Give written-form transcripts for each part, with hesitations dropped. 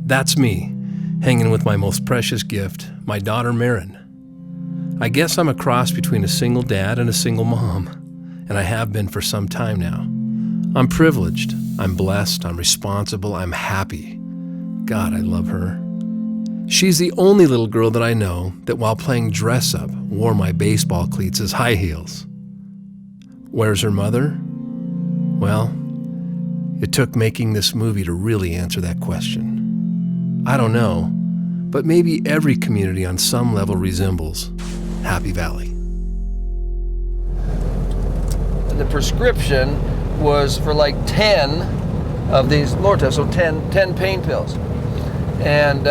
That's me, hanging with my most precious gift, my daughter Marin. I guess I'm a cross between a single dad and a single mom, and I have been for some time now. I'm privileged, I'm blessed, I'm responsible, I'm happy. God, I love her. She's the only little girl that I know that while playing dress-up wore my baseball cleats as high heels. Where's her mother? Well, it took making this movie to really answer that question. I don't know, but maybe every community on some level resembles Happy Valley. The prescription was for like 10 of these Lortab, so 10 pain pills. And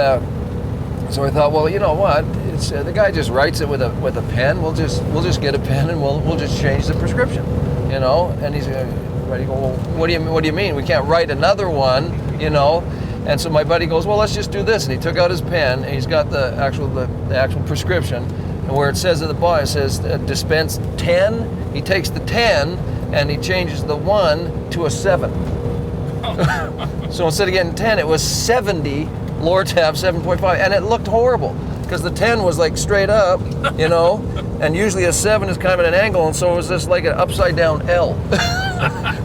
so I thought, well, you know what? It's the guy just writes it with a pen. We'll just get a pen and we'll just change the prescription, you know. And he's ready to go. Well, what do you mean? We can't write another one, you know. And so my buddy goes, well, let's just do this. And he took out his pen and he's got the actual prescription. And where it says at the bottom, it says dispense 10. He takes the 10 and he changes the 1 to a 7. So instead of getting 10, it was 70 Lortab 7.5, and it looked horrible because the 10 was like straight up, you know, and usually a 7 is kind of at an angle, and so it was just like an upside down L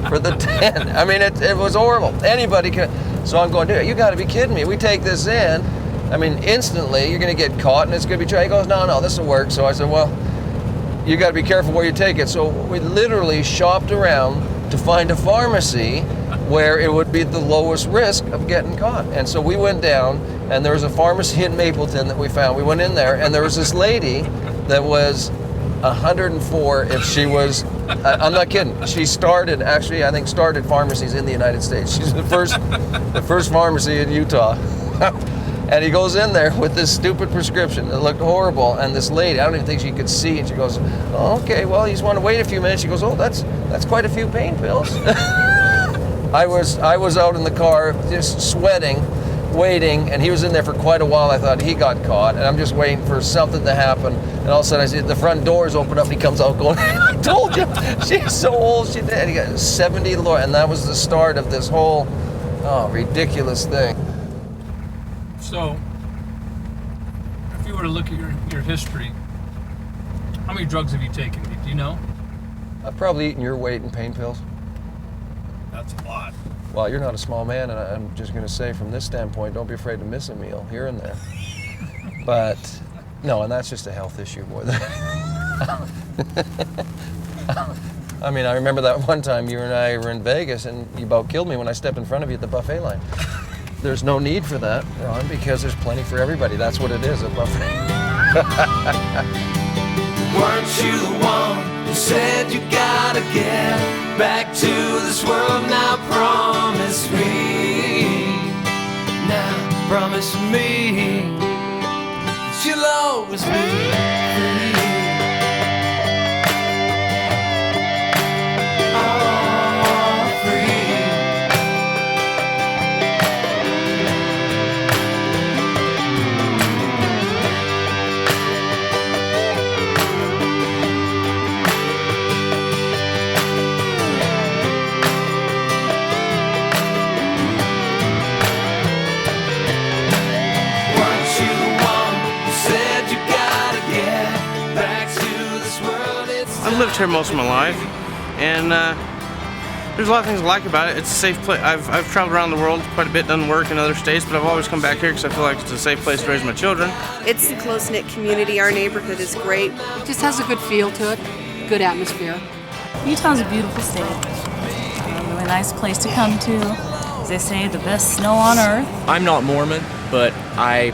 for the 10. I mean, it was horrible. Anybody can. So I'm going, dude, you got to be kidding me. We take this in. I mean, instantly, you're going to get caught, and it's going to be tried. He goes, no, this will work. So I said, well, you got to be careful where you take it. So we literally shopped around to find a pharmacy where it would be the lowest risk of getting caught. And so we went down, and there was a pharmacy in Mapleton that we found. We went in there, and there was this lady that was 104 if she was, I'm not kidding. She started pharmacies in the United States. She's the first pharmacy in Utah. And he goes in there with this stupid prescription. It looked horrible. And this lady, I don't even think she could see. And she goes, oh, okay, well, you just want to wait a few minutes. She goes, oh, that's quite a few pain pills. I was out in the car just sweating, waiting, and he was in there for quite a while. I thought he got caught, and I'm just waiting for something to happen. And all of a sudden I see the front doors open up, and he comes out going, I told you, she's so old, she did. And he got 70 Lord, and that was the start of this whole ridiculous thing. So, if you were to look at your history, how many drugs have you taken? Do you know? I've probably eaten your weight in pain pills. That's a lot. Well, you're not a small man, and I'm just going to say from this standpoint, don't be afraid to miss a meal here and there. But, no, and that's just a health issue more than I mean, I remember that one time you and I were in Vegas, and you about killed me when I stepped in front of you at the buffet line. There's no need for that, Ron, because there's plenty for everybody. That's what it is, a buffet. Weren't you the one who said you gotta get back to this world? Now promise me, that you'll always be free. Oh, free. I've lived here most of my life, and there's a lot of things I like about it. It's a safe place. I've traveled around the world quite a bit, done work in other states, but I've always come back here because I feel like it's a safe place to raise my children. It's a close-knit community. Our neighborhood is great. It just has a good feel to it, good atmosphere. Utah's a beautiful state. A really nice place to come to. As they say, the best snow on earth. I'm not Mormon, but I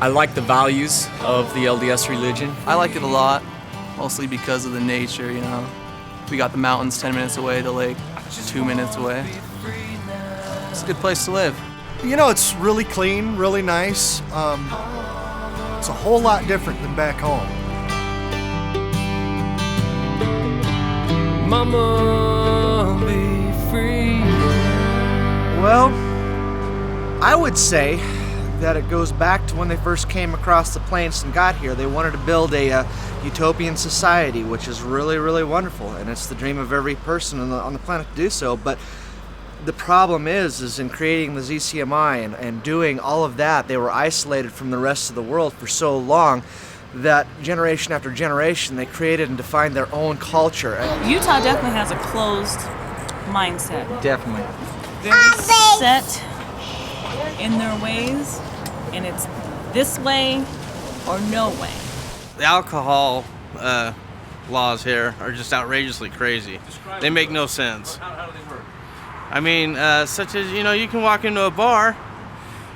like the values of the LDS religion. I like it a lot, mostly because of the nature, you know. We got the mountains 10 minutes away, the lake 2 minutes away. It's a good place to live. You know, it's really clean, really nice. It's a whole lot different than back home. Mama, be free. Well, I would say that it goes back to when they first came across the plains and got here. They wanted to build a utopian society, which is really, really wonderful, and it's the dream of every person on the planet to do so. But The problem is in creating the ZCMI and doing all of that, they were isolated from the rest of the world for so long that generation after generation, they created and defined their own culture. Utah definitely has a closed mindset. Definitely. Very set in their ways, and it's this way or no way. The alcohol laws here are just outrageously crazy. They make no sense. How do they work? I mean, such as, you can walk into a bar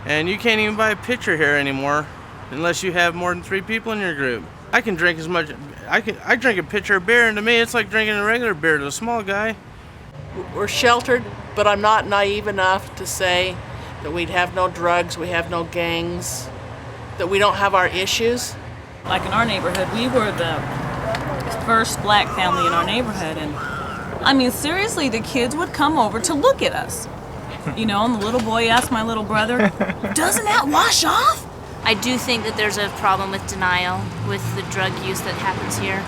and you can't even buy a pitcher here anymore unless you have more than 3 people in your group. I can drink as much, I drink a pitcher of beer, and to me it's like drinking a regular beer to a small guy. We're sheltered, but I'm not naive enough to say that we'd have no drugs, we have no gangs, that we don't have our issues. Like in our neighborhood, we were the first black family in our neighborhood, and I mean, seriously, the kids would come over to look at us. And the little boy asked my little brother, "Doesn't that wash off?" I do think that there's a problem with denial with the drug use that happens here.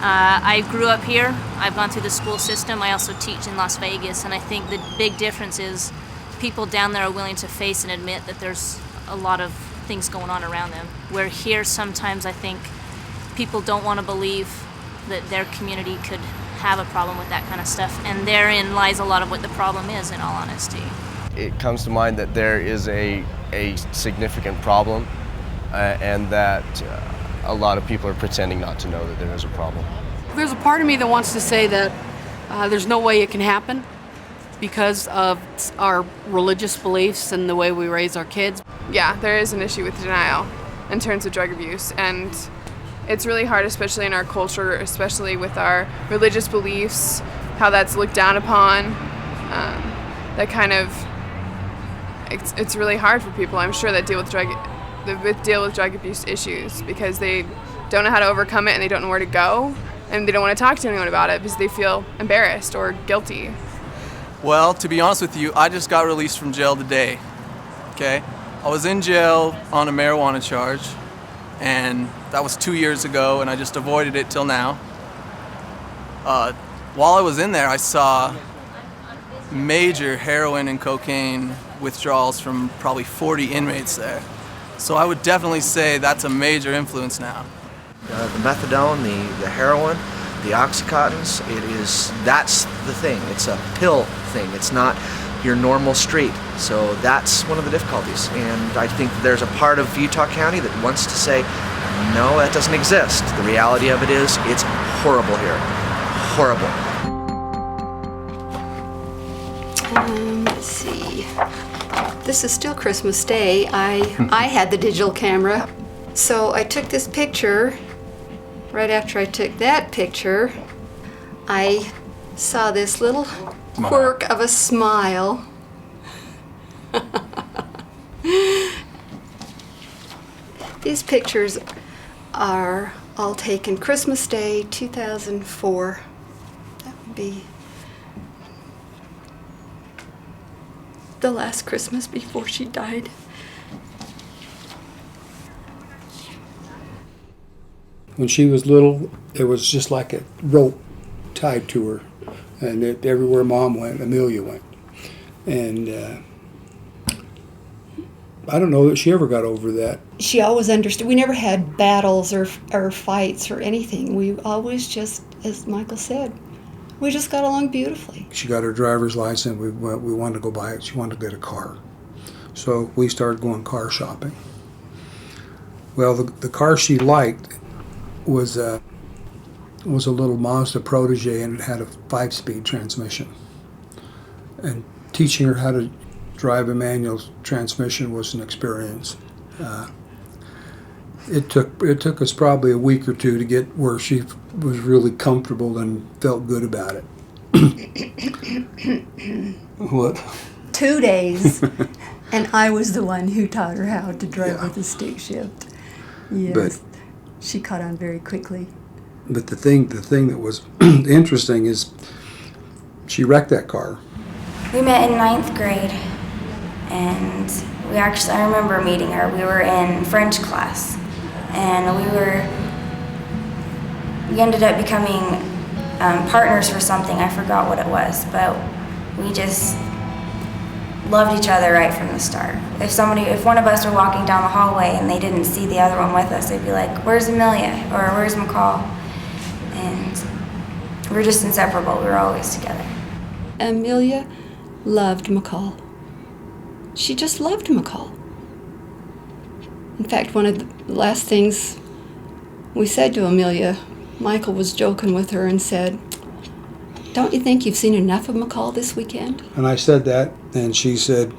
I grew up here. I've gone through the school system. I also teach in Las Vegas, and I think the big difference is people down there are willing to face and admit that there's a lot of things going on around them. Where here, sometimes I think people don't want to believe that their community could have a problem with that kind of stuff, and therein lies a lot of what the problem is, in all honesty. It comes to mind that there is a significant problem and that a lot of people are pretending not to know that there is a problem. There's a part of me that wants to say that there's no way it can happen because of our religious beliefs and the way we raise our kids. Yeah, there is an issue with denial in terms of drug abuse, and it's really hard, especially in our culture, especially with our religious beliefs, how that's looked down upon. It's really hard for people, I'm sure, that deal with drug abuse issues because they don't know how to overcome it and they don't know where to go, and they don't want to talk to anyone about it because they feel embarrassed or guilty. Well, to be honest with you, I just got released from jail today. Okay? I was in jail on a marijuana charge, and that was 2 years ago, and I just avoided it till now. While I was in there, I saw major heroin and cocaine withdrawals from probably 40 inmates there. So I would definitely say that's a major influence now. The methadone, the heroin, the Oxycontins, that's the thing. It's a pill thing. It's not your normal street. So that's one of the difficulties. And I think there's a part of Utah County that wants to say, no, that doesn't exist. The reality of it is, it's horrible here. Horrible. Let's see. This is still Christmas Day. I had the digital camera. So I took this picture. Right after I took that picture, I saw this little quirk of a smile. These pictures are all taken Christmas Day 2004. That would be the last Christmas before she died. When she was little, it was just like a rope tied to her, and everywhere Mom went, Amelia went. And I don't know that she ever got over that. She always understood. We never had battles or fights or anything. We always just, as Michael said, we just got along beautifully. She got her driver's license. We wanted to go buy it. She wanted to get a car. So we started going car shopping. Well, the car she liked was a little Mazda Protege, and it had a 5-speed transmission. And teaching her how to drive a manual transmission was an experience. It took us probably a week or two to get where she was really comfortable and felt good about it. What? 2 days, and I was the one who taught her how to drive with a stick shift. Yes, but she caught on very quickly. But the thing that was interesting is she wrecked that car. We met in 9th grade, and I remember meeting her. We were in French class, and we ended up becoming partners for something. I forgot what it was, but we just loved each other right from the start. If one of us were walking down the hallway and they didn't see the other one with us, they'd be like, "Where's Amelia?" or "Where's McCall?" And we're just inseparable. We were always together. Amelia loved McCall. She just loved McCall. In fact, one of the last things we said to Amelia, Michael was joking with her and said, "Don't you think you've seen enough of McCall this weekend?" And I said that, and she said,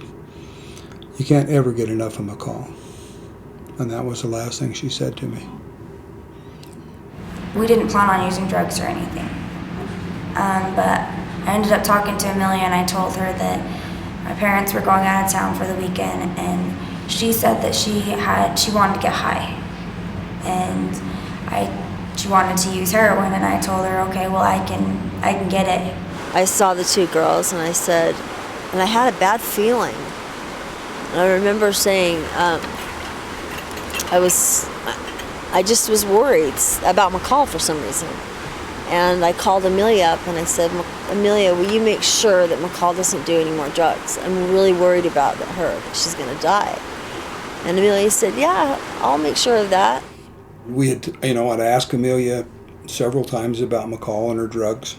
"You can't ever get enough of McCall." And that was the last thing she said to me. We didn't plan on using drugs or anything. But I ended up talking to Amelia, and I told her that my parents were going out of town for the weekend, and she said that she wanted to get high. And she wanted to use heroin, and I told her, "Okay, well, I can get it." I saw the two girls, and I said, and I had a bad feeling. And I remember saying, I just was worried about McCall for some reason. And I called Amelia up and I said, "Amelia, will you make sure that McCall doesn't do any more drugs? I'm really worried about her, that she's gonna die." And Amelia said, "Yeah, I'll make sure of that." We had, I'd asked Amelia several times about McCall and her drugs.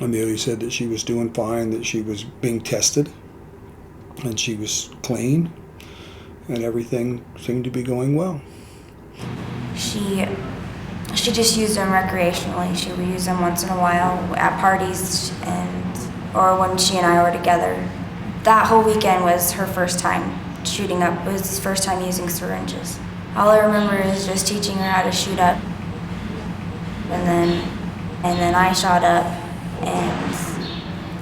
Amelia said that she was doing fine, that she was being tested, and she was clean, and everything seemed to be going well. She just used them recreationally. She would use them once in a while at parties or when she and I were together. That whole weekend was her first time shooting up. It was his first time using syringes. All I remember is just teaching her how to shoot up. And then I shot up, and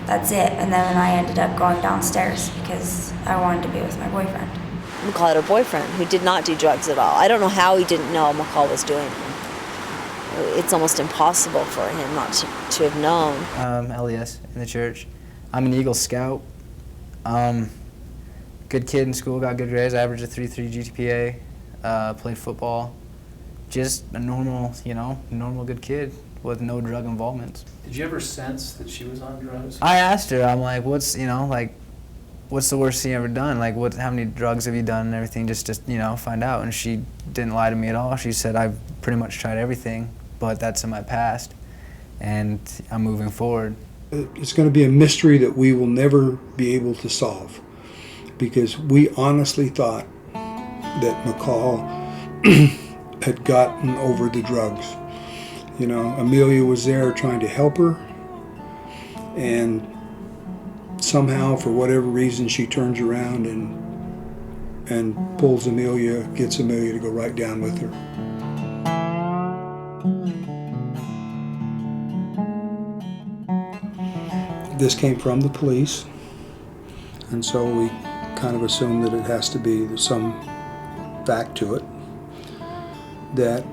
that's it. And then I ended up going downstairs because I wanted to be with my boyfriend. McCall had a boyfriend who did not do drugs at all. I don't know how he didn't know McCall was doing them. It's almost impossible for him not to have known. LES in the church. I'm an Eagle Scout. Good kid in school, got good grades, averaged a 3.3 GPA, played football. Just a normal good kid with no drug involvement. Did you ever sense that she was on drugs? I asked her, I'm like, what's the worst thing you ever done? Like, how many drugs have you done and everything, just to, find out? And she didn't lie to me at all. She said, "I've pretty much tried everything, but that's in my past, and I'm moving forward." It's going to be a mystery that we will never be able to solve, because we honestly thought that McCall had gotten over the drugs. Amelia was there trying to help her, and somehow, for whatever reason, she turns around and pulls Amelia, gets Amelia to go right down with her. This came from the police, and so we kind of assume that it has to be, there's some fact to it, that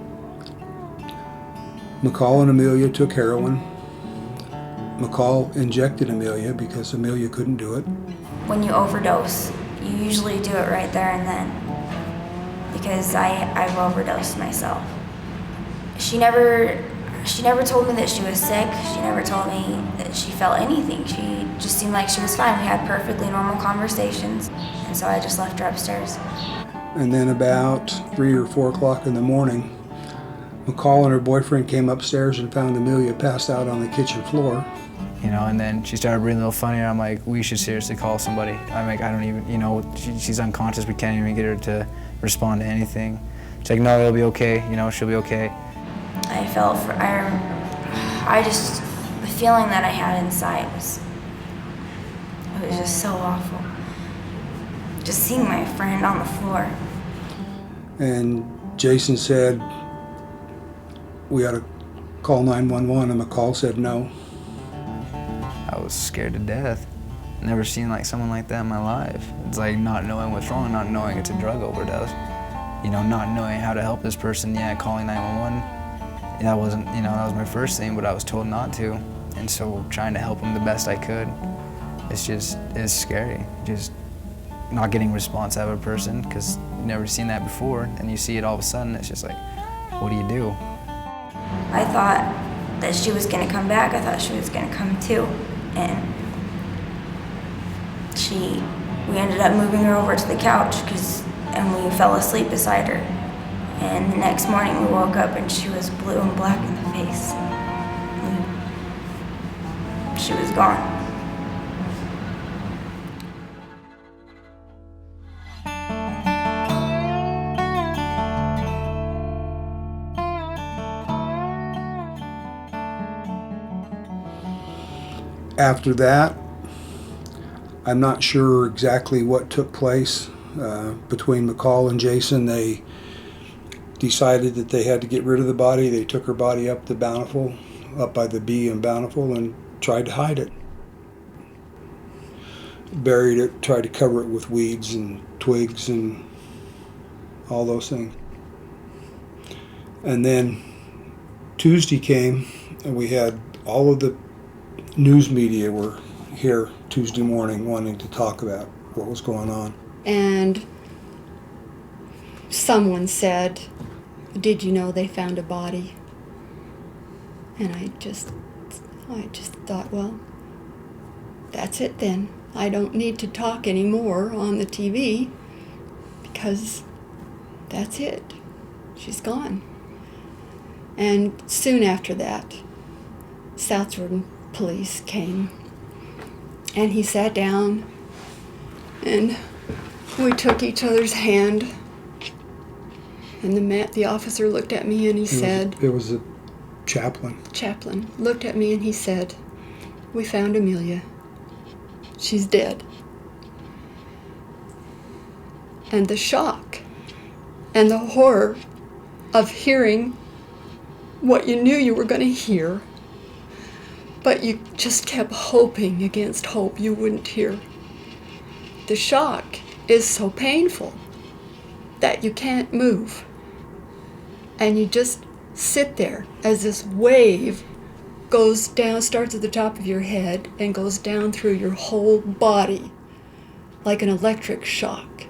McCall and Amelia took heroin. McCall injected Amelia because Amelia couldn't do it. When you overdose, you usually do it right there and then, because I've overdosed myself. She never told me that she was sick. She never told me that she felt anything. She just seemed like she was fine. We had perfectly normal conversations, and so I just left her upstairs. And then about 3 or 4 o'clock in the morning, McCall and her boyfriend came upstairs and found Amelia passed out on the kitchen floor. And then she started breathing a little funnier. I'm like, we should seriously call somebody. I'm like, I don't even, she's unconscious. We can't even get her to respond to anything. She's like, no, it'll be okay. She'll be okay. The feeling that I had inside was just so awful. Just seeing my friend on the floor. And Jason said, "We ought to call 911, and McCall said no." I was scared to death. Never seen someone like that in my life. It's like not knowing what's wrong, not knowing it's a drug overdose. Not knowing how to help this person. Yeah, calling 911. That wasn't, that was my first thing, but I was told not to. And so trying to help him the best I could, it's scary. Just not getting response out of a person, because you've never seen that before, and you see it all of a sudden, it's just like, what do you do? I thought that she was gonna come back. I thought she was gonna come too. And we ended up moving her over to the couch and we fell asleep beside her. And the next morning we woke up and she was blue and black in the face. She was gone. After that, I'm not sure exactly what took place between McCall and Jason. They decided that they had to get rid of the body. They took her body up the Bountiful, up by the B in Bountiful, and tried to hide it. Buried it, tried to cover it with weeds and twigs and all those things. And then Tuesday came, and we had all of the news media were here Tuesday morning wanting to talk about what was going on. And someone said, "Did you know they found a body?" And I just thought, well, that's it then. I don't need to talk anymore on the TV because that's it. She's gone. And soon after that, South Jordan police came, and he sat down, and we took each other's hand, and the officer looked at me and he said, it was a chaplain looked at me and he said, "We found Amelia. She's dead." And the shock and the horror of hearing what you knew you were going to hear, but you just kept hoping against hope you wouldn't hear. The shock is so painful that you can't move. And you just sit there as this wave goes down, starts at the top of your head and goes down through your whole body like an electric shock.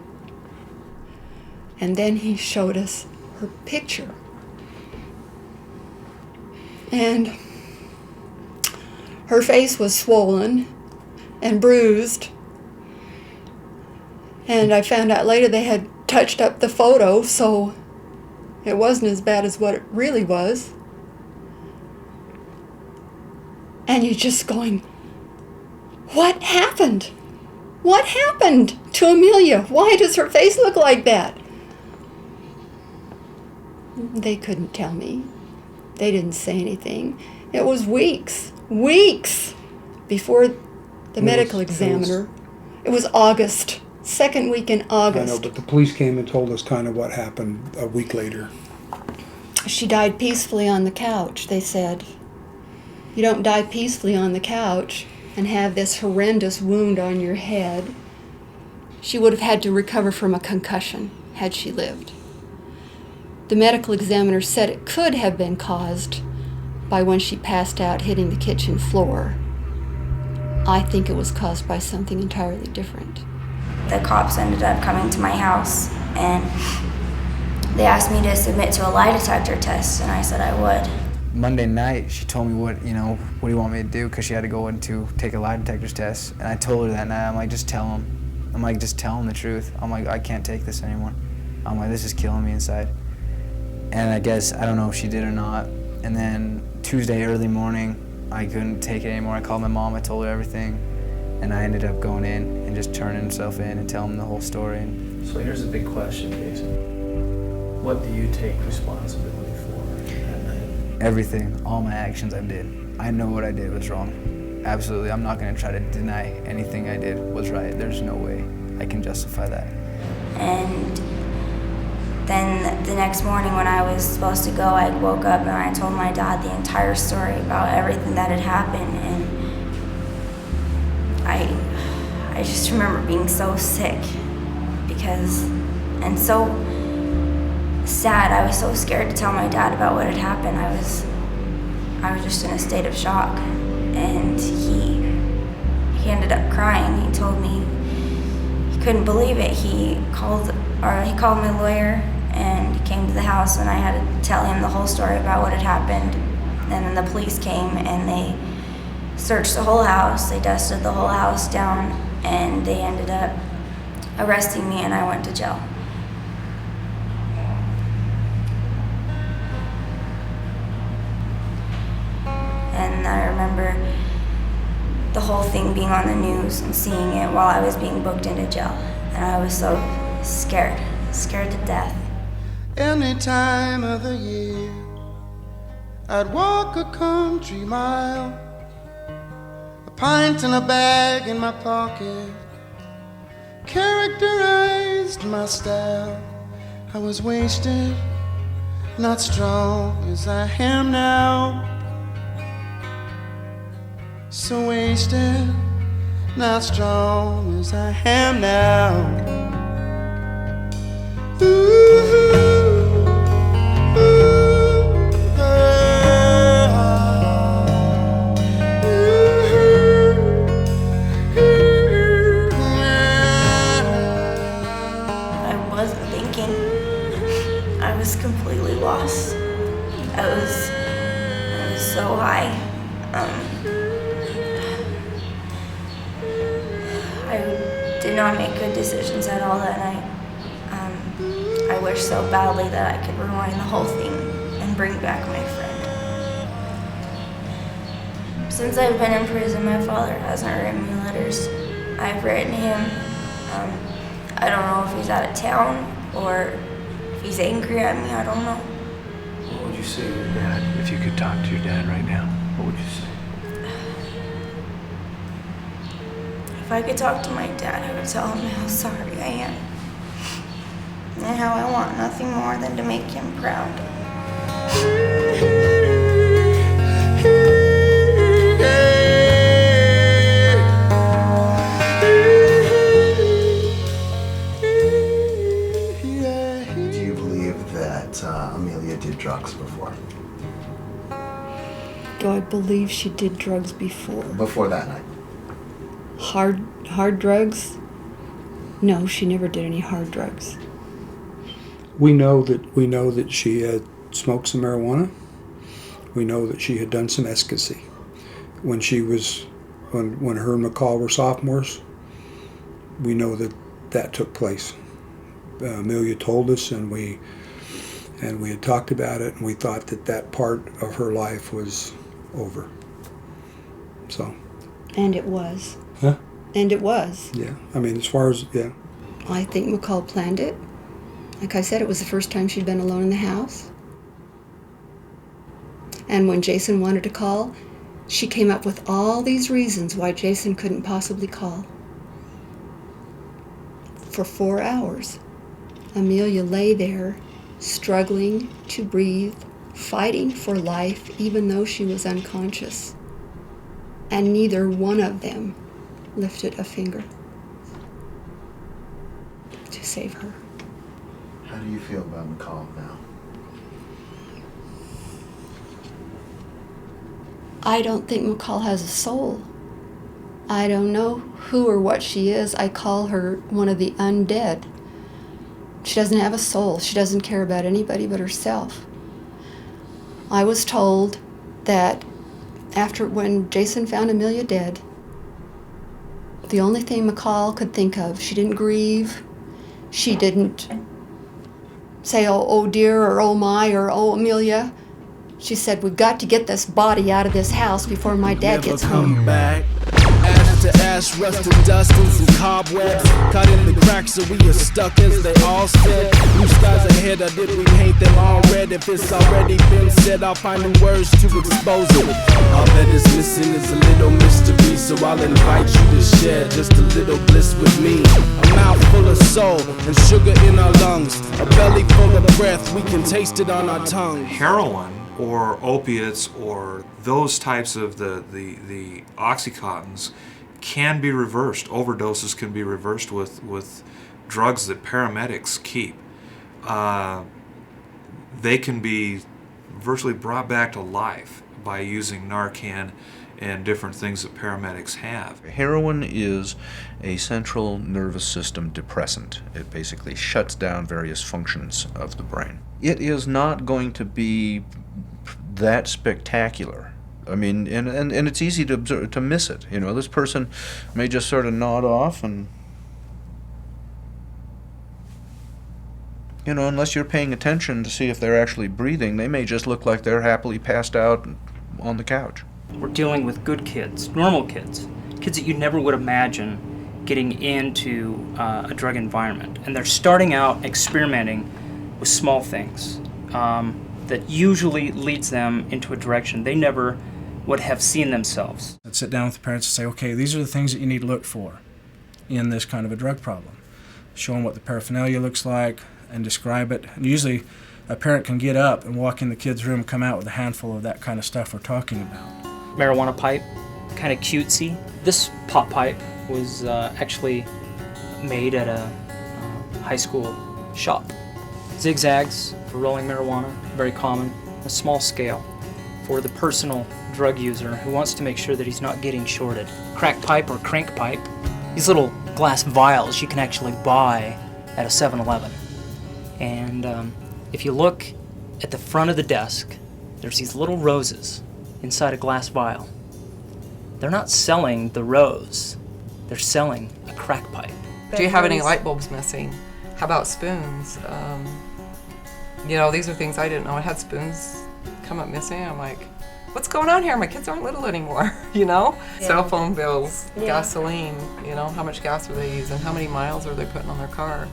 And then he showed us her picture. And her face was swollen and bruised. And I found out later they had touched up the photo, so it wasn't as bad as what it really was. And you're just going, what happened? What happened to Amelia? Why does her face look like that? They couldn't tell me. They didn't say anything. It was weeks before the medical examiner. It was August, second week in August. I know, but the police came and told us kind of what happened a week later. She died peacefully on the couch, they said. You don't die peacefully on the couch and have this horrendous wound on your head. She would have had to recover from a concussion had she lived. The medical examiner said it could have been caused by when she passed out hitting the kitchen floor. I think it was caused by something entirely different. The cops ended up coming to my house and they asked me to submit to a lie detector test, and I said I would. Monday night, she told me what do you want me to do? Because she had to go in to take a lie detector test. And I told her that night, I'm like, just tell him. I'm like, just tell him the truth. I'm like, I can't take this anymore. I'm like, this is killing me inside. And I guess, I don't know if she did or not. And then Tuesday early morning, I couldn't take it anymore. I called my mom, I told her everything. And I ended up going in and just turning myself in and telling them the whole story. So here's a big question, Jason. What do you take responsibility for that night? Everything, all my actions I did. I know what I did was wrong. Absolutely, I'm not gonna try to deny anything I did was right. There's no way I can justify that. And then the next morning when I was supposed to go, I woke up and I told my dad the entire story about everything that had happened. And I just remember being so sick and so sad. I was so scared to tell my dad about what had happened. I was just in a state of shock. And he ended up crying. He told me he couldn't believe it. He called my lawyer and he came to the house, and I had to tell him the whole story about what had happened. And then the police came and they searched the whole house. They dusted the whole house down, and they ended up arresting me, and I went to jail. And I remember the whole thing being on the news and seeing it while I was being booked into jail. And I was so scared to death. Any time of the year, I'd walk a country mile, a pint and a bag in my pocket, characterized my style. I was wasted, not strong as I am now. So wasted, not strong as I am now. I wasn't thinking. I was completely lost. I was so high. I did not make good decisions at all that night. I wish so badly that I could rewind the whole thing and bring back my friend. Since I've been in prison, my father hasn't written me letters. I've written him. I don't know if he's out of town or if he's angry at me. I don't know. What would you say to your dad if you could talk to your dad right now? What would you say? If I could talk to my dad, I would tell him how sorry I am and how I want nothing more than to make him proud. Do you believe that Amelia did drugs before? Do I believe she did drugs before? Before that night? Hard drugs? No, she never did any hard drugs. We know that she had smoked some marijuana. We know that she had done some ecstasy. When her and McCall were sophomores, we know that took place. Amelia told us, and we had talked about it, and we thought that part of her life was over. So. And it was. Huh? And it was. Yeah. I mean, as far as, yeah. I think McCall planned it. Like I said, it was the first time she'd been alone in the house. And when Jason wanted to call, she came up with all these reasons why Jason couldn't possibly call. For 4 hours, Amelia lay there, struggling to breathe, fighting for life, even though she was unconscious. And neither one of them lifted a finger to save her. How do you feel about McCall now? I don't think McCall has a soul. I don't know who or what she is. I call her one of the undead. She doesn't have a soul. She doesn't care about anybody but herself. I was told that when Jason found Amelia dead, the only thing McCall could think of, she didn't grieve, she didn't say, oh dear, or oh my, or oh Amelia. She said, we've got to get this body out of this house before my dad gets home. Back. Ash to ash, rust to dust, and some cobwebs caught in the cracks, so we are stuck as they all said. Blue skies ahead, or did we paint them all red? If it's already been said, I'll find the words to expose it. All that is missing is a little mystery, so I'll invite you to share just a little bliss with me. A mouth full of soul and sugar in our lungs, a belly full of breath, we can taste it on our tongue. Heroin or opiates or those types of the Oxycontins can be reversed. Overdoses can be reversed with drugs that paramedics keep. They can be virtually brought back to life by using Narcan and different things that paramedics have. Heroin is a central nervous system depressant. It basically shuts down various functions of the brain. It is not going to be that spectacular I mean, and it's easy to observe, to miss it. You know, this person may just sort of nod off, and you know, unless you're paying attention to see if they're actually breathing, they may just look like they're happily passed out on the couch. We're dealing with good kids, normal kids, kids that you never would imagine getting into a drug environment. And they're starting out experimenting with small things that usually leads them into a direction they never would have seen themselves. I'd sit down with the parents and say, okay, these are the things that you need to look for in this kind of a drug problem. Show them what the paraphernalia looks like and describe it. And usually a parent can get up and walk in the kid's room and come out with a handful of that kind of stuff we're talking about. Marijuana pipe, kind of cutesy. This pop pipe was actually made at a high school shop. Zigzags for rolling marijuana, very common, a small scale for the personal drug user who wants to make sure that he's not getting shorted. Crack pipe or crank pipe, these little glass vials you can actually buy at a 7-Eleven. And if you look at the front of the desk, there's these little roses inside a glass vial. They're not selling the rose, they're selling a crack pipe. Do you have any light bulbs missing? How about spoons? You know, these are things I didn't know. I had spoons come up missing. I'm like, what's going on here? My kids aren't little anymore, you know? Yeah. Cell phone bills, Yeah. gasoline, you know, how much gas are they using? How many miles are they putting on their car?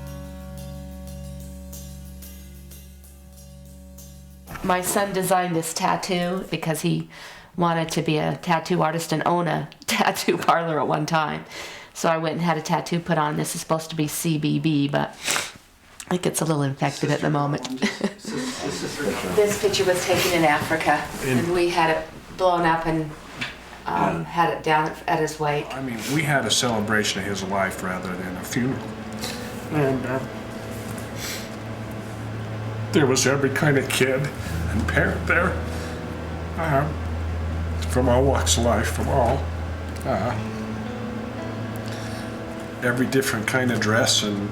My son designed this tattoo because he wanted to be a tattoo artist and own a tattoo parlor at one time. So I went and had a tattoo put on. This is supposed to be CBB, but it gets a little infected at the moment. This picture was taken in Africa, and we had it blown up and had it down at his wake. I mean, we had a celebration of his life rather than a funeral. And there was every kind of kid and parent there, from all walks of life, from all, every different kind of dress and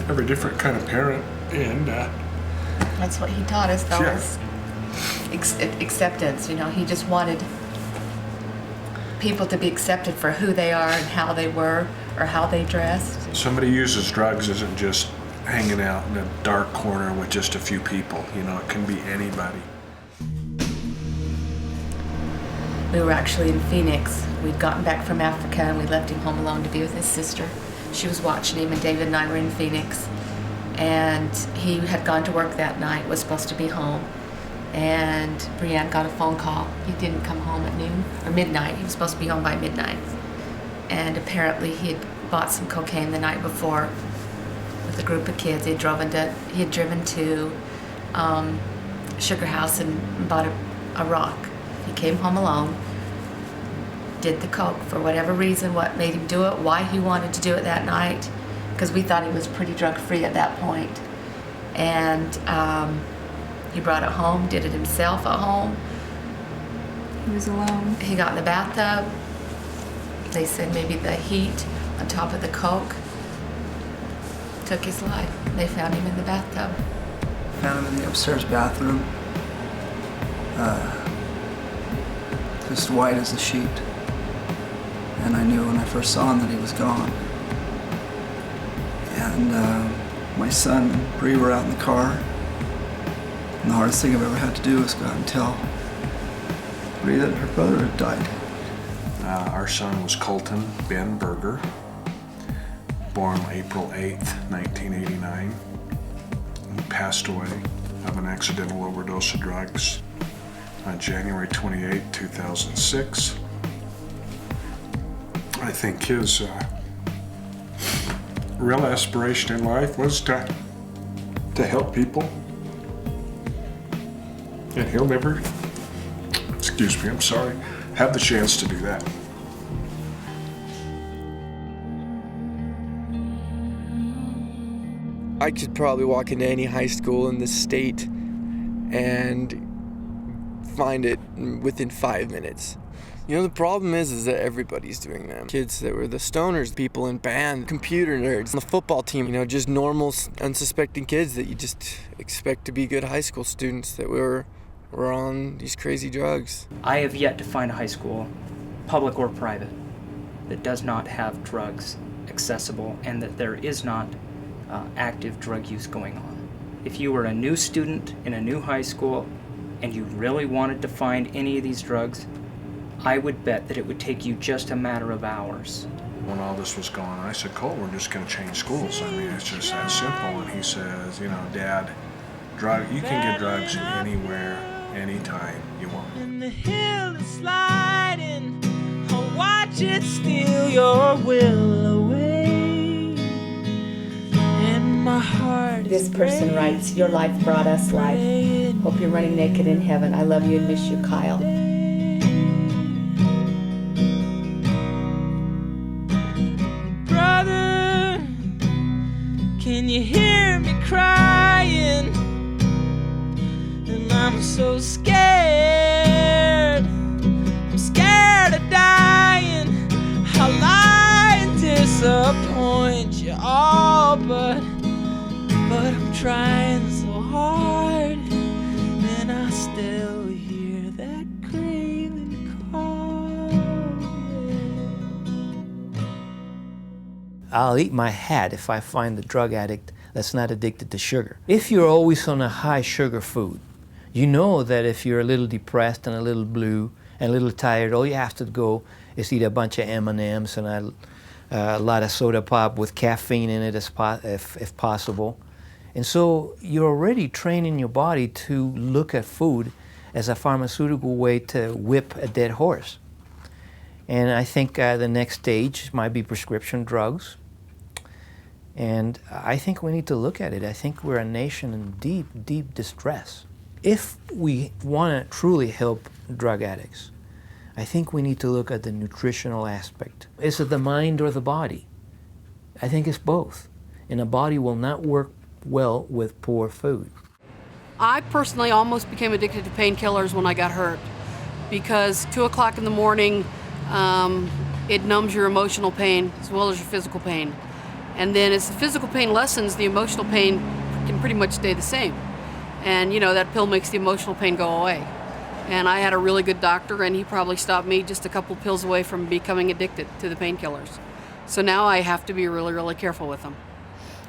every different kind of parent, and That's what he taught us, though, Yeah. was acceptance. You know, he just wanted people to be accepted for who they are and how they were or how they dressed. somebody uses drugs isn't just hanging out in a dark corner with just a few people. You know, it can be anybody. We were actually in Phoenix. We'd gotten back from Africa and we left him home alone to be with his sister. She was watching him, and David and I were in Phoenix. And he had gone to work that night, was supposed to be home. And Brianne got a phone call. He didn't come home at noon or midnight. He was supposed to be home by midnight. And apparently he had bought some cocaine the night before with a group of kids. He had driven to Sugar House and bought a rock. He came home alone, did the coke for whatever reason, what made him do it, why he wanted to do it that night, because we thought he was pretty drug-free at that point. And he brought it home, did it himself at home. He was alone. He got in the bathtub. They said maybe the heat on top of the coke took his life. They found him in the bathtub. Found him in the upstairs bathroom. Just white as a sheet. And I knew when I first saw him that he was gone. And my son and Bree were out in the car. And the hardest thing I've ever had to do was go out and tell Bree that her brother had died. Our son was Colton Ben Berger, born April 8th, 1989. He passed away of an accidental overdose of drugs on January 28, 2006. I think his real aspiration in life was to help people. And he'll never, excuse me, I'm sorry, have the chance to do that. I could probably walk into any high school in this state and find it within 5 minutes. You know, the problem is that everybody's doing them. Kids that were the stoners, people in band, computer nerds, on the football team, you know, just normal, unsuspecting kids that you just expect to be good high school students that were were on these crazy drugs. I have yet to find a high school, public or private, that does not have drugs accessible and that there is not active drug use going on. If you were a new student in a new high school and you really wanted to find any of these drugs, I would bet that it would take you just a matter of hours. When all this was going on, I said, Colt, we're just going to change schools. I mean, it's just that simple. And he says, you know, Dad, you can get drugs anywhere, anytime you want. And the hill is sliding, I'll watch it steal your will away. And my heart This person writes, your life brought us life. Hope you're running naked in heaven. I love you and miss you, Kyle. Brother, can you hear me crying? And I'm so scared. I'm scared of dying. I'll lie and disappoint you all, but I'm trying so hard, and I still hear that craving call. I'll eat my hat if I find a drug addict that's not addicted to sugar. If you're always on a high sugar food, you know that if you're a little depressed and a little blue and a little tired, all you have to go is eat a bunch of M&Ms and a lot of soda pop with caffeine in it if possible. And so you're already training your body to look at food as a pharmaceutical way to whip a dead horse. And I think the next stage might be prescription drugs. And I think we need to look at it. I think we're a nation in deep, deep distress. If we want to truly help drug addicts, I think we need to look at the nutritional aspect. Is it the mind or the body? I think it's both. And a body will not work well with poor food. I personally almost became addicted to painkillers when I got hurt because 2 o'clock in the morning, it numbs your emotional pain as well as your physical pain. And then as the physical pain lessens, the emotional pain can pretty much stay the same. And you know, that pill makes the emotional pain go away. And I had a really good doctor, and he probably stopped me just a couple pills away from becoming addicted to the painkillers. So now I have to be really, really careful with them.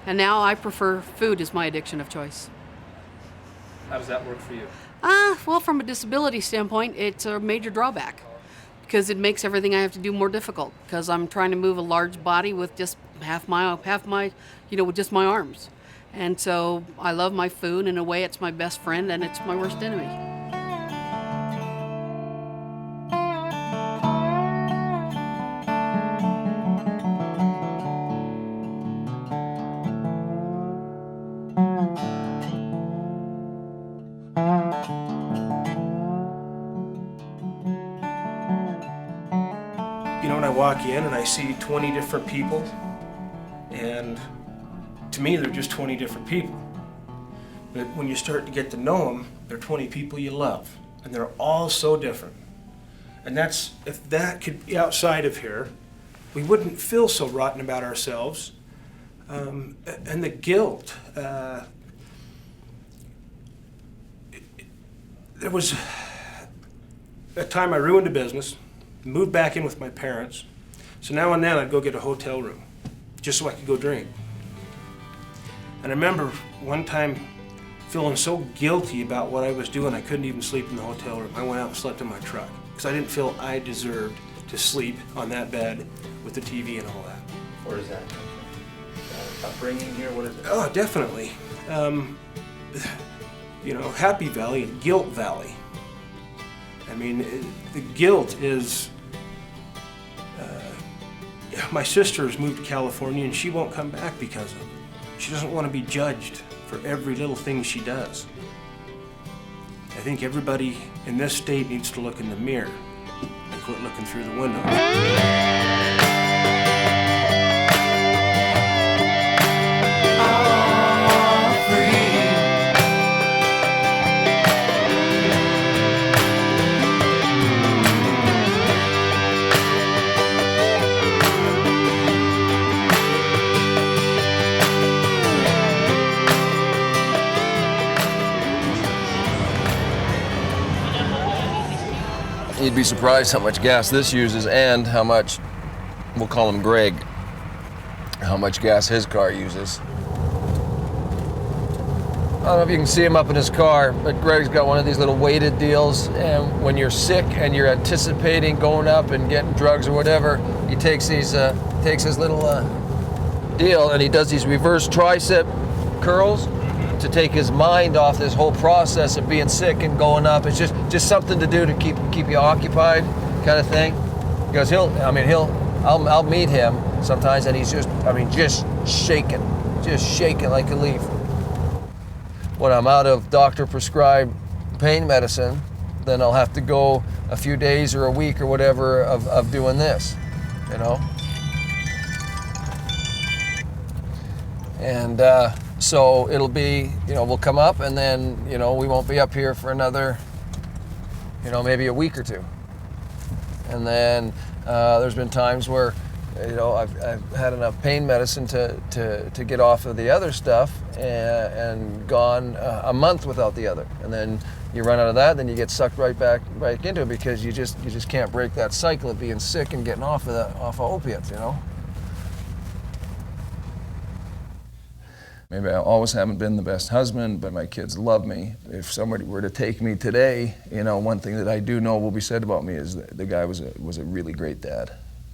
And now I prefer food as my addiction of choice. How does that work for you? Well, from a disability standpoint, it's a major drawback because it makes everything I have to do more difficult because I'm trying to move a large body with just half my, with just my arms. And so I love my food. In a way, it's my best friend and it's my worst enemy. You know, when I walk in and I see 20 different people, and to me, they're just 20 different people. But when you start to get to know them, they're 20 people you love, and they're all so different. And that's, if that could be outside of here, we wouldn't feel so rotten about ourselves. And the guilt. There was a time I ruined a business, moved back in with my parents. So now and then I'd go get a hotel room just so I could go drink. And I remember one time feeling so guilty about what I was doing, I couldn't even sleep in the hotel room. I went out and slept in my truck because I didn't feel I deserved to sleep on that bed with the TV and all that. Or is that upbringing here? What is it? Oh, definitely. You know, Happy Valley and Guilt Valley. I mean, the guilt is, my sister has moved to California and she won't come back because of it. She doesn't want to be judged for every little thing she does. I think everybody in this state needs to look in the mirror and quit looking through the window. you'd be surprised how much gas this uses and how much, we'll call him Greg, how much gas his car uses. I don't know if you can see him up in his car, but Greg's got one of these little weighted deals, and when you're sick and you're anticipating going up and getting drugs or whatever, he takes his little deal and he does these reverse tricep curls to take his mind off this whole process of being sick and going up. It's just something to do to keep you occupied, kind of thing. Because I'll meet him sometimes and he's just shaking like a leaf. When I'm out of doctor-prescribed pain medicine, then I'll have to go a few days or a week or whatever of doing this, you know? And so it'll be, we'll come up and then, we won't be up here for another, maybe a week or two. And then there's been times where, I've had enough pain medicine to get off of the other stuff and gone a month without the other. And then you run out of that, then you get sucked right back into it because you just can't break that cycle of being sick and getting off of opiates, Maybe I always haven't been the best husband, but my kids love me. If somebody were to take me today, one thing that I do know will be said about me is that the guy was a really great dad.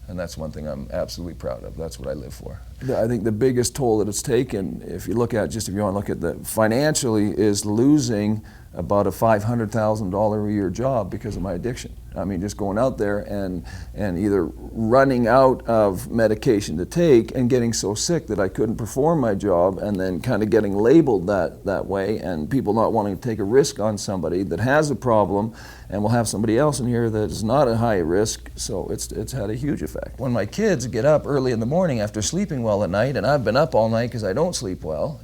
And that's one thing I'm absolutely proud of. That's what I live for. I think the biggest toll that it's taken, if you want to look at the financially, is losing about a $500,000 a year job because of my addiction. I mean, just going out there and either running out of medication to take and getting so sick that I couldn't perform my job, and then kind of getting labeled that way, and people not wanting to take a risk on somebody that has a problem, and we'll have somebody else in here that is not a high risk. So it's had a huge effect. When my kids get up early in the morning after sleeping well at night, and I've been up all night because I don't sleep well,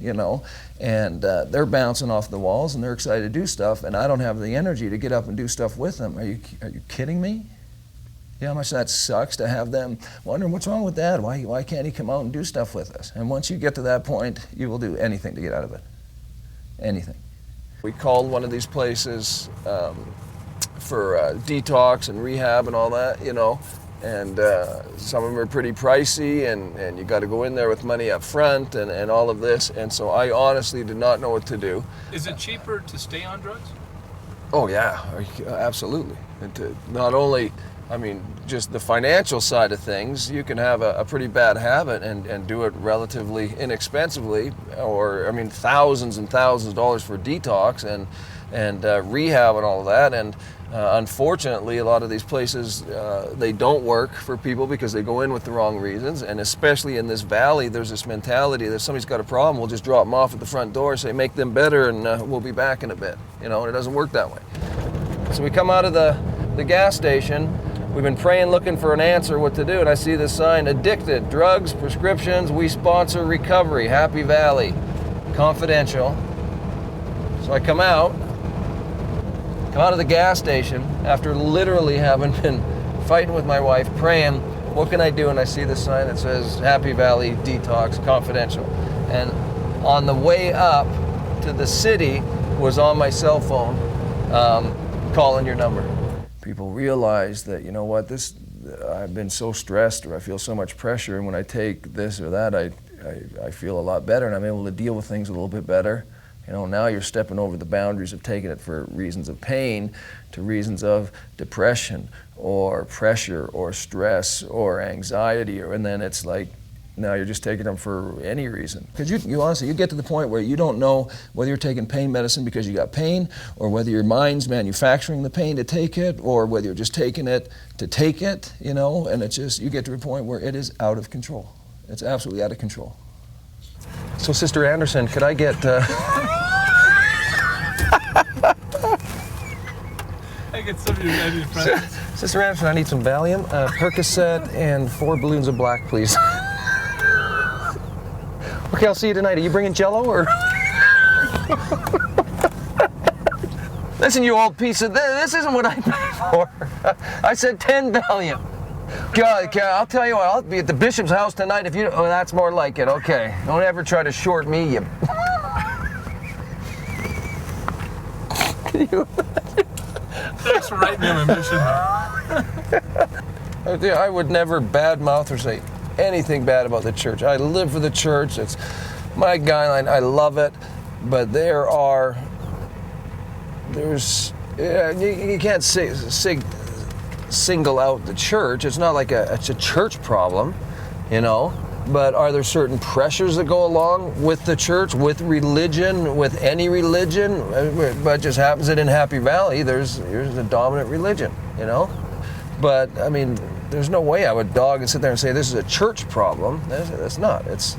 and they're bouncing off the walls and they're excited to do stuff, and I don't have the energy to get up and do stuff with them. Are you kidding me? You know how much that sucks to have them wondering, what's wrong with Dad? Why can't he come out and do stuff with us? And once you get to that point, you will do anything to get out of it. Anything. We called one of these places for detox and rehab and all that, and some of them are pretty pricey, and you got to go in there with money up front and all of this, and so I honestly did not know what to do. Is it cheaper to stay on drugs? Oh yeah, absolutely. And to not only, just the financial side of things, you can have a pretty bad habit and do it relatively inexpensively, or thousands and thousands of dollars for detox and rehab and all of that. And unfortunately, a lot of these places, they don't work for people because they go in with the wrong reasons. And especially in this valley, there's this mentality that if somebody's got a problem, we'll just drop them off at the front door, say, make them better, and we'll be back in a bit. And it doesn't work that way. So we come out of the gas station. We've been praying, looking for an answer what to do, and I see this sign, addicted, drugs, prescriptions, we sponsor recovery, Happy Valley, confidential. So I come out of the gas station after literally having been fighting with my wife, praying, what can I do? And I see this sign that says Happy Valley Detox Confidential. And on the way up to the city was on my cell phone, calling your number. People realize that, I've been so stressed, or I feel so much pressure, and when I take this or that, I feel a lot better, and I'm able to deal with things a little bit better. Now you're stepping over the boundaries of taking it for reasons of pain to reasons of depression or pressure or stress or anxiety, and then it's like, now you're just taking them for any reason. Because you honestly, you get to the point where you don't know whether you're taking pain medicine because you got pain, or whether your mind's manufacturing the pain to take it, or whether you're just taking it to take it, and it's just, you get to a point where it is out of control. It's absolutely out of control. So Sister Anderson, could I get... I get some of your presents. Sister Anderson, I need some Valium, Percocet, and 4 balloons of black, please. Okay, I'll see you tonight. Are you bringing Jell-O, or? Listen, you old piece of... This isn't what I paid for. I said 10 Valium. God, I'll tell you what, I'll be at the bishop's house tonight if you... Oh, that's more like it. Okay. Don't ever try to short me, you... Can you imagine? Thanks for writing him a mission. I would never badmouth or say anything bad about the church. I live for the church. It's my guideline. I love it. But you can't single out the church. It's not like it's a church problem, you know. But are there certain pressures that go along with the church, with religion, with any religion? But it just happens that in Happy Valley, there's a dominant religion, you know. But I mean, there's no way I would dog and sit there and say this is a church problem. That's not. Is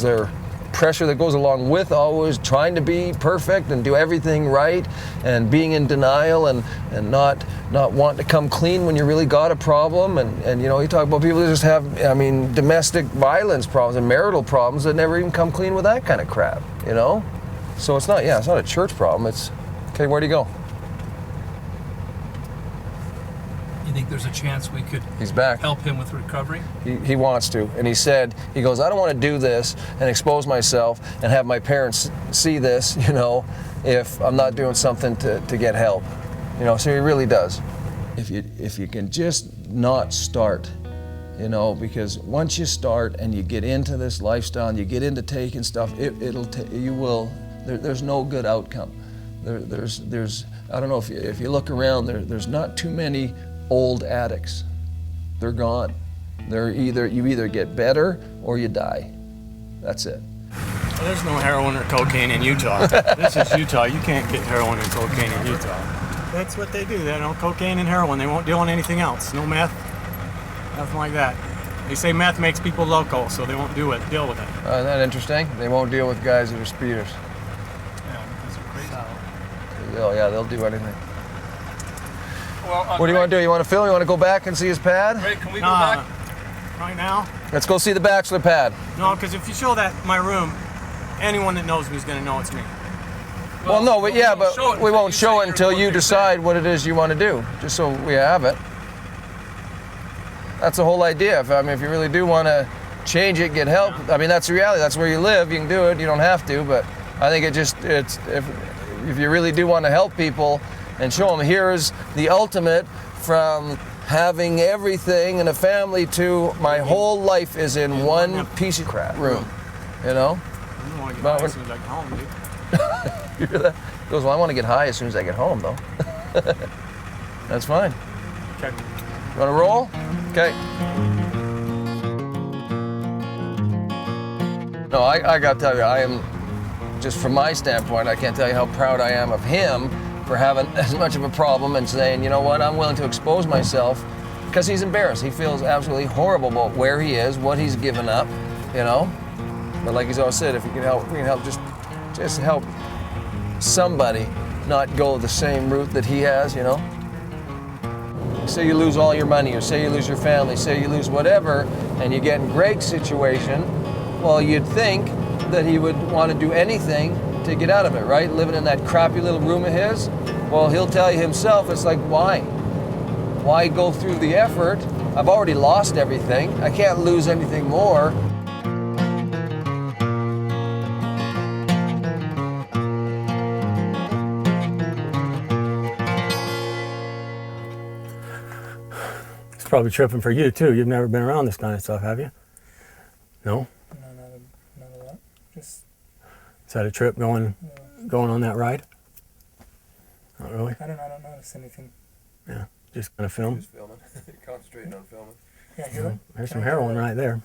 there pressure that goes along with always trying to be perfect and do everything right and being in denial and not wanting to come clean when you really got a problem and you know, you talk about people that just have, I mean, domestic violence problems and marital problems that never even come clean with that kind of crap, you know? So it's not a church problem. It's, okay, where do you go? You think there's a chance we could He's back. help him with recovery? He wants to, and he goes, I don't want to do this and expose myself and have my parents see this, you know, if I'm not doing something to get help, you know, so he really does. If you can just not start, you know, because once you start and you get into this lifestyle and you get into taking stuff, there's no good outcome. There's I don't know, if you look around, there's not too many old addicts. They're gone. You either get better or you die. That's it. Well, there's no heroin or cocaine in Utah. This is Utah. You can't get heroin and cocaine in Utah. That's what they do. They know cocaine and heroin. They won't deal in anything else. No meth, nothing like that. They say meth makes people loco, so they won't deal with it. Isn't that interesting? They won't deal with guys that are speeders. Yeah, because they're crazy. They'll do anything. Well, what do you want to do? You want to film? You want to go back and see his pad? Ray, can we go back? Right now? Let's go see the bachelor pad. No, because if you show my room, anyone that knows me is going to know it's me. Well, no, but we won't show it until you decide what it is you want to do, just so we have it. That's the whole idea. If you really do want to change it, get help, I mean, that's the reality. That's where you live. You can do it. You don't have to, but I think if you really do want to help people and show them, here's the ultimate from having everything in a family to my whole life is in one piece of crap room, you know? I want to get high as soon as I get home, dude. You hear that? He goes, well, I want to get high as soon as I get home, though. That's fine. Okay. You want to roll? Okay. No, I got to tell you, I am, just from my standpoint, I can't tell you how proud I am of him for having as much of a problem and saying, you know what, I'm willing to expose myself because he's embarrassed. He feels absolutely horrible about where he is, what he's given up, you know? But like he's always said, if you can help, just help somebody not go the same route that he has, you know? Say you lose all your money, or say you lose your family, say you lose whatever, and you get in Greg's situation, well, you'd think that he would want to do anything to get out of it, right? Living in that crappy little room of his. Well, he'll tell you himself, it's like, why? Why go through the effort? I've already lost everything. I can't lose anything more. It's probably tripping for you, too. You've never been around this kind of stuff, have you? No? No, none of that. Just... Is that a trip going on that ride? Not really? I don't notice anything. Yeah, just kind of film? Just filming. Concentrating on filming. Yeah, there's some heroin right there.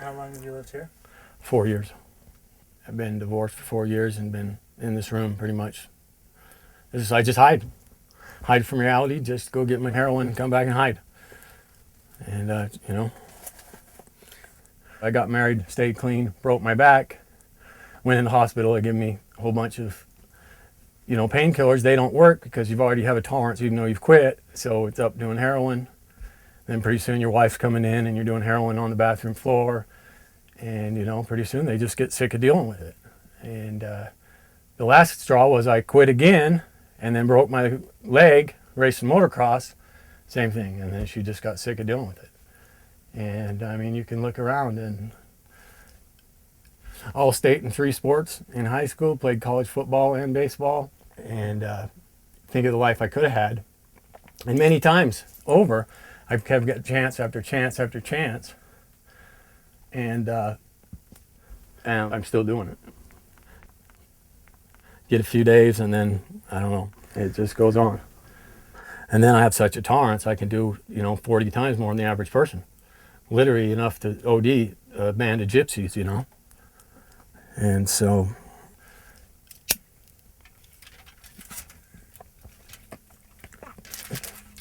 How long have you lived here? 4 years. I've been divorced for 4 years and been in this room pretty much. I just hide. Hide from reality, just go get my heroin and come back and hide. And, you know, I got married, stayed clean, broke my back, went in the hospital. They gave me a whole bunch of, you know, painkillers. They don't work because you've already have a tolerance even though you've quit. So it's up doing heroin. Then pretty soon your wife's coming in and you're doing heroin on the bathroom floor. And, you know, pretty soon they just get sick of dealing with it. And the last straw was I quit again and then broke my leg racing motocross. Same thing. And then she just got sick of dealing with it. And, I mean, you can look around and all state in 3 sports in high school, played college football and baseball. And think of the life I could have had. And many times over, I've kept getting chance after chance after chance. And I'm still doing it. Get a few days and then, I don't know, it just goes on. And then I have such a tolerance, I can do, 40 times more than the average person. Literally enough to OD a band of gypsies, And so,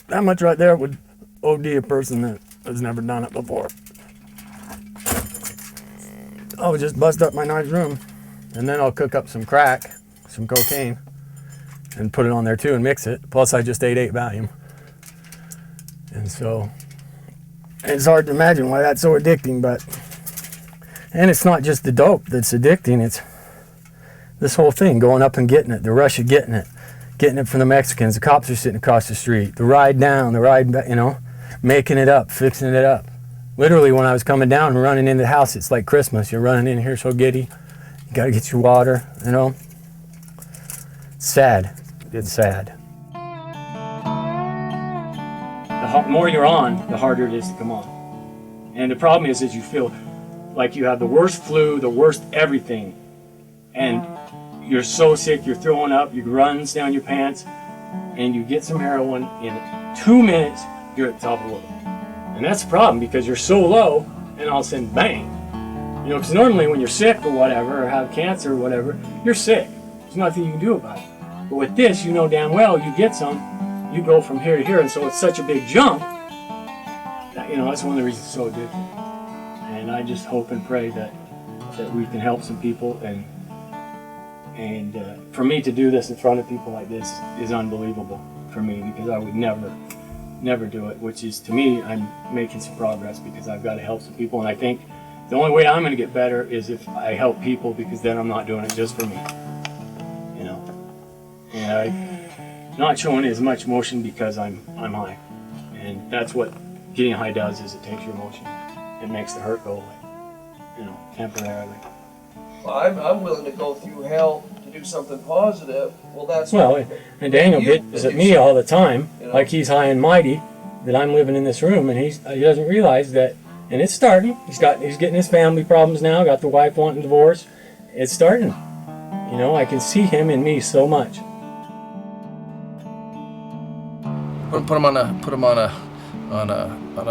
that much right there would OD a person that has never done it before. I would just bust up my nice room, and then I'll cook up some crack, some cocaine, and put it on there too and mix it. Plus I just ate 8 Valium. And so, it's hard to imagine why that's so addicting, and it's not just the dope that's addicting, it's this whole thing, going up and getting it, the rush of getting it from the Mexicans, the cops are sitting across the street, the ride down, the ride back, making it up, fixing it up. Literally when I was coming down and running into the house, it's like Christmas, you're running in here so giddy, you gotta get your water, It's sad, it's sad. The more you're on, the harder it is to come on. And the problem is you feel like you have the worst flu, the worst everything. And you're so sick, you're throwing up, you runs down your pants, and you get some heroin, in 2 minutes, you're at the top of the world. And that's the problem, because you're so low, and all of a sudden, bang. Because normally when you're sick or whatever, or have cancer or whatever, you're sick. There's nothing you can do about it. But with this, damn well, you get some, you go from here to here, and so it's such a big jump that, that's one of the reasons it's so addictive. And I just hope and pray that we can help some people, and for me to do this in front of people like this is unbelievable for me, because I would never do it, which is, to me, I'm making some progress because I've got to help some people, and I think the only way I'm going to get better is if I help people, because then I'm not doing it just for me, and I'm not showing as much emotion because I'm high, and that's what getting high does, is it takes your emotion, it makes the hurt go away, temporarily. Well, I'm willing to go through hell to do something positive. Well, that's and Daniel gets at me all the time, like he's high and mighty, that I'm living in this room, and he doesn't realize that. And it's starting. He's getting his family problems now. Got the wife wanting divorce. It's starting. I can see him in me so much. Put him on a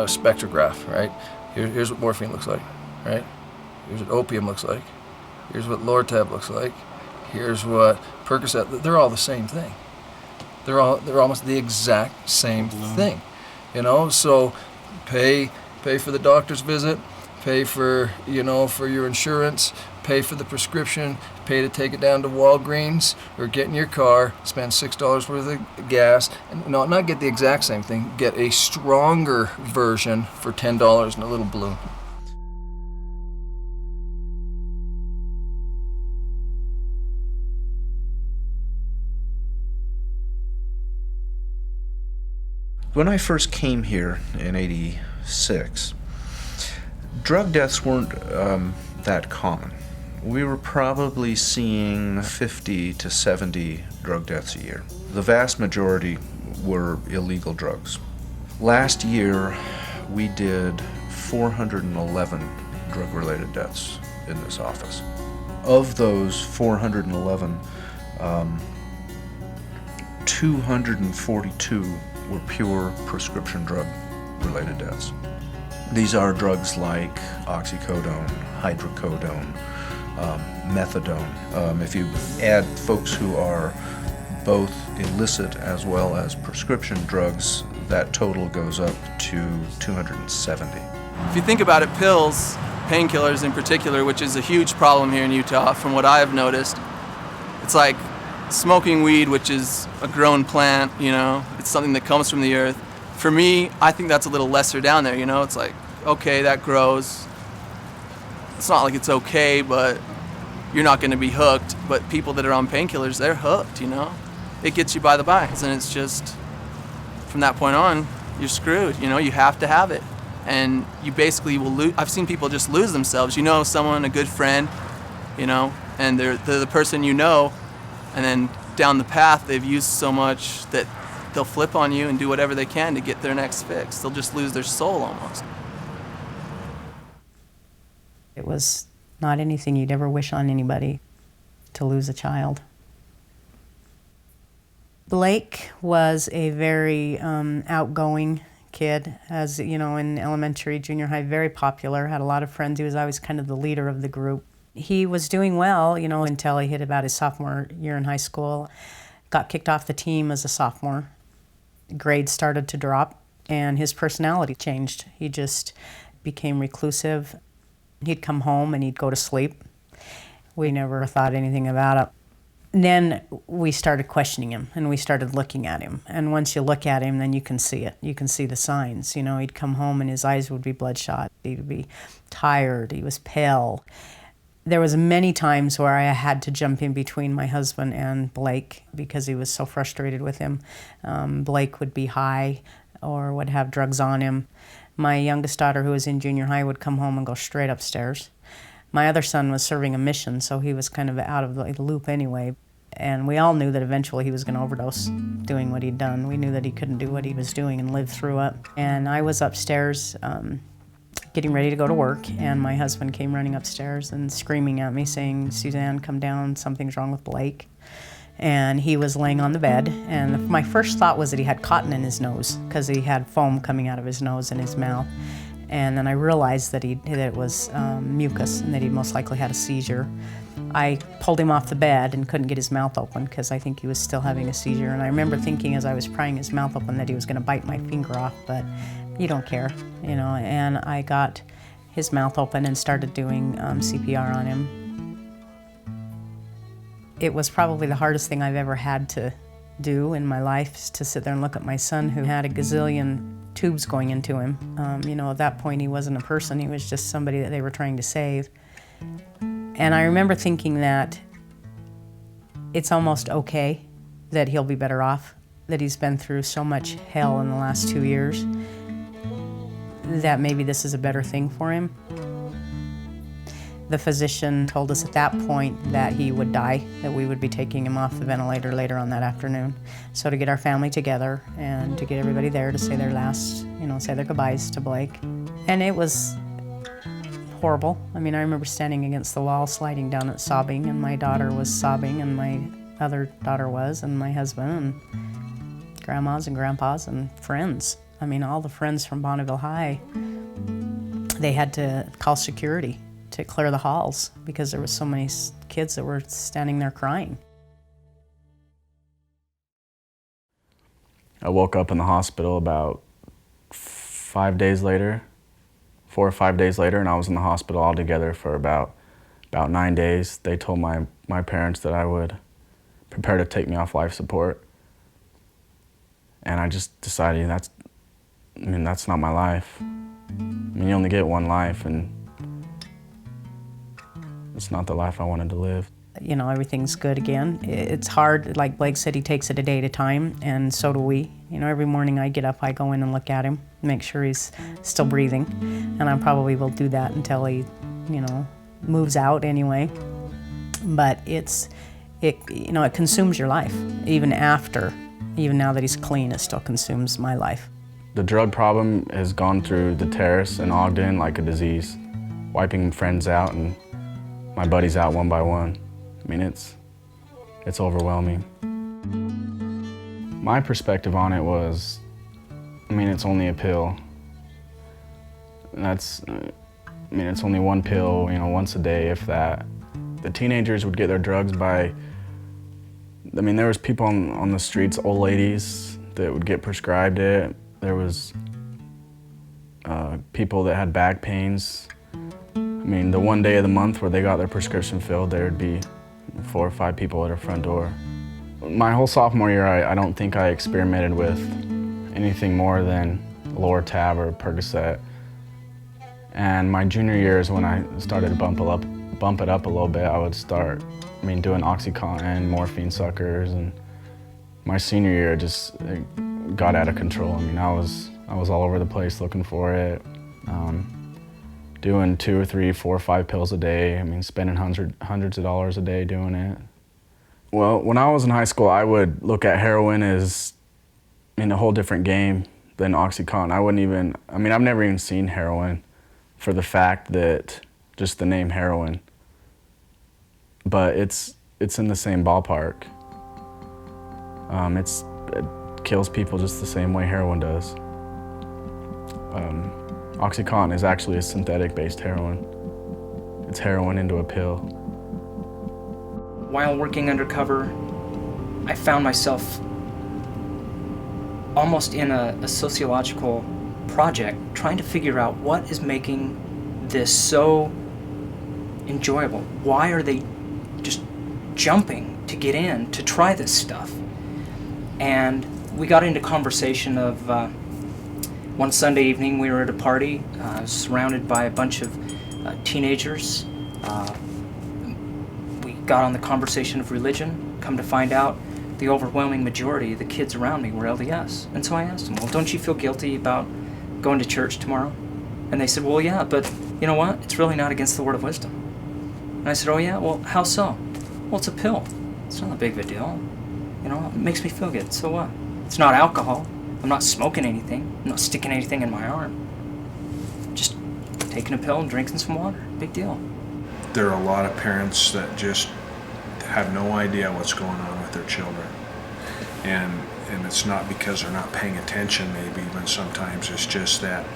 spectrograph, right? Here's what morphine looks like, right? Here's what opium looks like. Here's what Lortab looks like. Here's what Percocet. They're all the same thing. They're almost the exact same thing, So pay for the doctor's visit, pay for for your insurance, pay for the prescription, pay to take it down to Walgreens or get in your car, spend $6 worth of gas, and not get the exact same thing, get a stronger version for $10 in a little balloon. When I first came here in '86, drug deaths weren't that common. We were probably seeing 50 to 70 drug deaths a year. The vast majority were illegal drugs. Last year, we did 411 drug-related deaths in this office. Of those 411, 242 were pure prescription drug-related deaths. These are drugs like oxycodone, hydrocodone, methadone. If you add folks who are both illicit as well as prescription drugs, that total goes up to 270. If you think about it, pills, painkillers in particular, which is a huge problem here in Utah from what I've noticed, it's like smoking weed, which is a grown plant, it's something that comes from the earth. For me, I think that's a little lesser down there, it's like, okay, that grows. It's not like it's okay, but you're not going to be hooked. But people that are on painkillers, they're hooked, It gets you by the buys, and it's just, from that point on, you're screwed, you have to have it. And you basically will lose. I've seen people just lose themselves, someone, a good friend, and they're the person and then down the path, they've used so much that they'll flip on you and do whatever they can to get their next fix. They'll just lose their soul almost. It was not anything you'd ever wish on anybody, to lose a child. Blake was a very outgoing kid, as you know, in elementary, junior high, very popular, had a lot of friends. He was always kind of the leader of the group. He was doing well, you know, until he hit about his sophomore year in high school. Got kicked off the team as a sophomore. Grades started to drop, and his personality changed. He just became reclusive. He'd come home and he'd go to sleep. We never thought anything about it. Then we started questioning him, and we started looking at him. And once you look at him, then you can see it. You can see the signs. You know, he'd come home and his eyes would be bloodshot. He'd be tired. He was pale. There was many times where I had to jump in between my husband and Blake because he was so frustrated with him. Blake would be high or would have drugs on him. My youngest daughter, who was in junior high, would come home and go straight upstairs. My other son was serving a mission, so he was kind of out of the loop anyway. And we all knew that eventually he was going to overdose doing what he'd done. We knew that he couldn't do what he was doing and live through it. And I was upstairs getting ready to go to work, and my husband came running upstairs and screaming at me, saying, "Suzanne, come down, something's wrong with Blake." And he was laying on the bed, and my first thought was that he had cotton in his nose because he had foam coming out of his nose and his mouth. And then I realized that it was mucus and that he most likely had a seizure. I pulled him off the bed and couldn't get his mouth open because I think he was still having a seizure. And I remember thinking as I was prying his mouth open that he was going to bite my finger off, but you don't care, you know. And I got his mouth open and started doing CPR on him. It was probably the hardest thing I've ever had to do in my life, is to sit there and look at my son who had a gazillion tubes going into him. You know, at that point he wasn't a person, he was just somebody that they were trying to save. And I remember thinking that it's almost okay that he'll be better off, that he's been through so much hell in the last 2 years, that maybe this is a better thing for him. The physician told us at that point that he would die, that we would be taking him off the ventilator later on that afternoon. So to get our family together and to get everybody there to say their last, you know, say their goodbyes to Blake. And it was horrible. I mean, I remember standing against the wall, sliding down it, sobbing, and my daughter was sobbing, and my other daughter was, and my husband, and grandmas and grandpas and friends. I mean, all the friends from Bonneville High, they had to call security to clear the halls because there were so many kids that were standing there crying. I woke up in the hospital about 4 or 5 days later, and I was in the hospital altogether for about 9 days. They told my parents that I would prepare to take me off life support. And I just decided that's not my life. I mean, you only get one life, and it's not the life I wanted to live. You know, everything's good again. It's hard, like Blake said, he takes it a day at a time, and so do we. You know, every morning I get up, I go in and look at him, make sure he's still breathing, and I probably will do that until he, you know, moves out anyway. But it consumes your life, even now that he's clean, it still consumes my life. The drug problem has gone through the terrace in Ogden like a disease, wiping friends out and my buddies out one by one. I mean, it's overwhelming. My perspective on it was, it's only a pill. It's only one pill, once a day, if that. The teenagers would get their drugs by, there was people on the streets, old ladies, that would get prescribed it. There was people that had back pains. The one day of the month where they got their prescription filled, there would be 4 or 5 people at our front door. My whole sophomore year, I don't think I experimented with anything more than Lortab or Percocet. And my junior year is when I started to bump it up a little bit. I would start, doing OxyContin, morphine suckers, and my senior year it got out of control. I was all over the place looking for it. Doing 2 or 3, 4 or 5 pills a day. Spending hundreds of dollars a day doing it. Well, when I was in high school, I would look at heroin as in a whole different game than OxyContin. I've never even seen heroin for the fact that just the name heroin. But it's in the same ballpark. It kills people just the same way heroin does. OxyContin is actually a synthetic-based heroin. It's heroin into a pill. While working undercover, I found myself almost in a sociological project trying to figure out what is making this so enjoyable. Why are they just jumping to get in to try this stuff? And we got into conversation of one Sunday evening we were at a party, surrounded by a bunch of teenagers. We got on the conversation of religion. Come to find out, the overwhelming majority of the kids around me were LDS. And so I asked them, well, don't you feel guilty about going to church tomorrow? And they said, well, yeah, but you know what? It's really not against the word of wisdom. And I said, oh yeah? Well, how so? Well, it's a pill. It's not a big of a deal. You know, it makes me feel good, so what? It's not alcohol. I'm not smoking anything. I'm not sticking anything in my arm. Just taking a pill and drinking some water. Big deal. There are a lot of parents that just have no idea what's going on with their children. And it's not because they're not paying attention, maybe even sometimes it's just that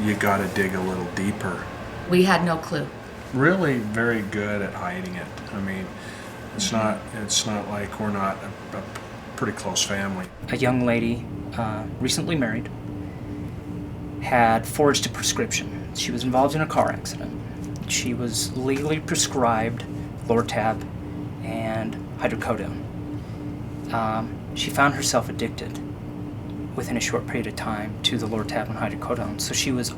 you got to dig a little deeper. We had no clue. Really very good at hiding it. I mean, it's not like we're not a pretty close family. A young lady, recently married, had forged a prescription. She was involved in a car accident. She was legally prescribed Lortab and hydrocodone. She found herself addicted within a short period of time to the Lortab and hydrocodone. So she was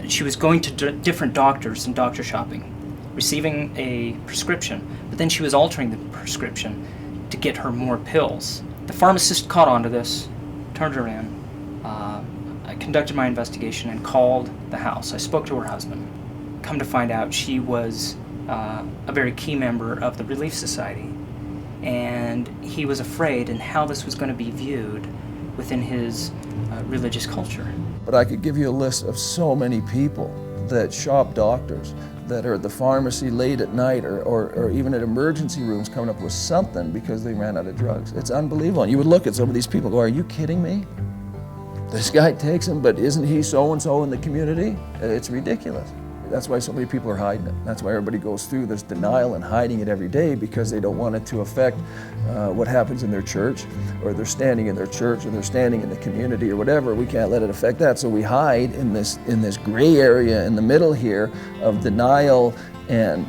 she was going to different doctors and doctor shopping, receiving a prescription, but then she was altering the prescription to get her more pills. The pharmacist caught on to this, turned her in. I conducted my investigation and called the house. I spoke to her husband. Come to find out, she was a very key member of the Relief Society, and he was afraid in how this was going to be viewed within his religious culture. But I could give you a list of so many people that shop doctors, that are at the pharmacy late at night or even at emergency rooms coming up with something because they ran out of drugs. It's unbelievable. And you would look at some of these people and go, are you kidding me? This guy takes them, but isn't he so-and-so in the community? It's ridiculous. That's why so many people are hiding it. That's why everybody goes through this denial and hiding it every day, because they don't want it to affect what happens in their church, or they're standing in their church, or they're standing in the community, or whatever. We can't let it affect that, so we hide in this gray area in the middle here of denial and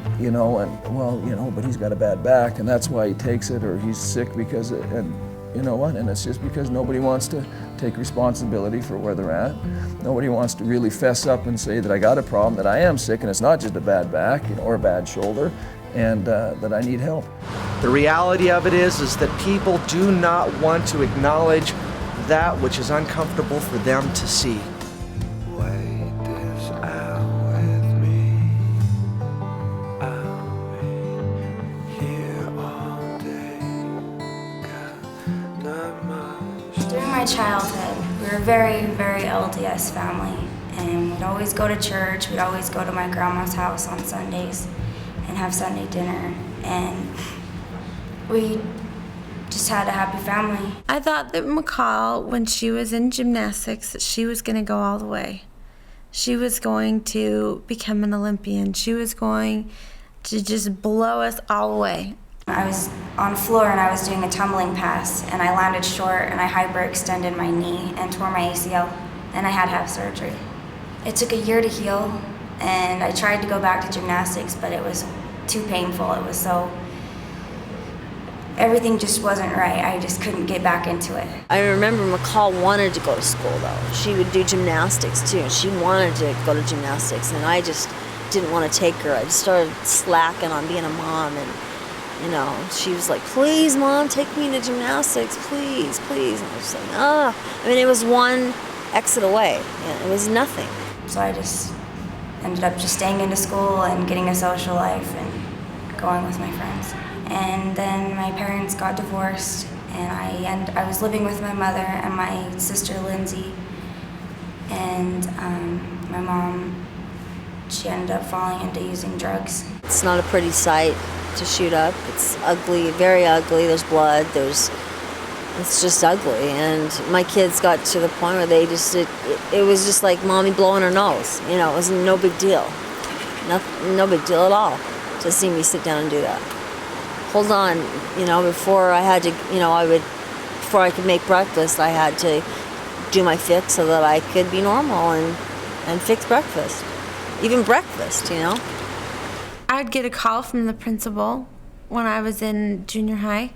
but he's got a bad back and that's why he takes it, or he's sick because and you know what? And it's just because nobody wants to take responsibility for where they're at. Nobody wants to really fess up and say that I got a problem, that I am sick, and it's not just a bad back, or a bad shoulder, and that I need help. The reality of it is that people do not want to acknowledge that which is uncomfortable for them to see. During my childhood, we were a very, very LDS family, and we'd always go to church. We'd always go to my grandma's house on Sundays and have Sunday dinner, and we just had a happy family. I thought that McCall, when she was in gymnastics, that she was going to go all the way. She was going to become an Olympian. She was going to just blow us all away. I was on the floor and I was doing a tumbling pass, and I landed short and I hyperextended my knee and tore my ACL, and I had to have surgery. It took a year to heal, and I tried to go back to gymnastics, but it was too painful. It was everything just wasn't right. I just couldn't get back into it. I remember McCall wanted to go to school though. She would do gymnastics too. She wanted to go to gymnastics, and I just didn't want to take her. I just started slacking on being a mom, and she was like, please, Mom, take me to gymnastics, please, please. And I was like, it was one exit away. It was nothing. So I just ended up just staying into school and getting a social life and going with my friends. And then my parents got divorced, and I was living with my mother and my sister Lindsay. And my mom, she ended up falling into using drugs. It's not a pretty sight to shoot up. It's ugly, very ugly. There's blood. It's just ugly. And my kids got to the point where it was just like mommy blowing her nose. You know, it was no big deal. No big deal at all to see me sit down and do that. Hold on, you know, before I could make breakfast, I had to do my fix so that I could be normal and fix breakfast. Even breakfast, you know. I'd get a call from the principal when I was in junior high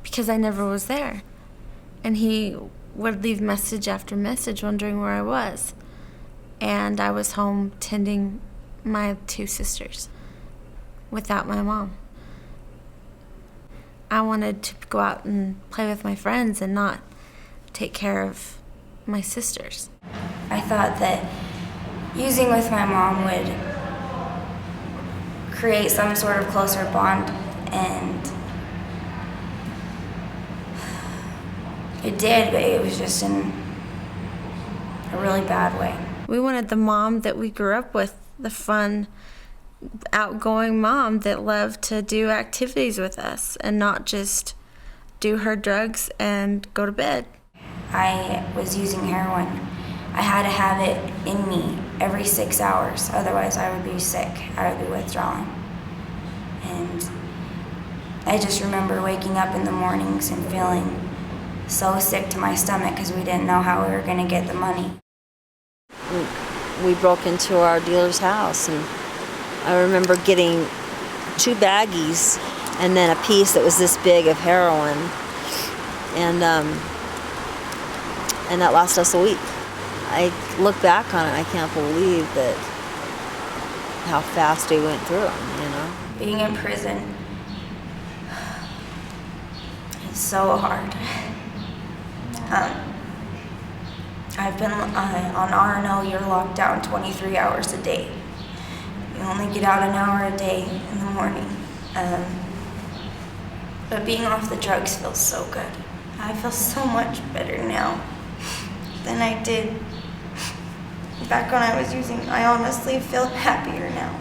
because I never was there. And he would leave message after message wondering where I was. And I was home tending my 2 sisters without my mom. I wanted to go out and play with my friends and not take care of my sisters. I thought that using with my mom would create some sort of closer bond, and it did, but it was just in a really bad way. We wanted the mom that we grew up with, the fun, outgoing mom that loved to do activities with us and not just do her drugs and go to bed. I was using heroin. I had to have it in me every 6 hours, otherwise I would be sick. I would be withdrawing. And I just remember waking up in the mornings and feeling so sick to my stomach because we didn't know how we were going to get the money. We broke into our dealer's house, and I remember getting 2 baggies and then a piece that was this big of heroin, and that lasted us a week. I look back on it, I can't believe that how fast we went through them, you know. Being in prison is so hard. I've been on R&O, you're locked down 23 hours a day. You only get out an hour a day in the morning. But being off the drugs feels so good. I feel so much better now than I did back when I was using. I honestly feel happier now.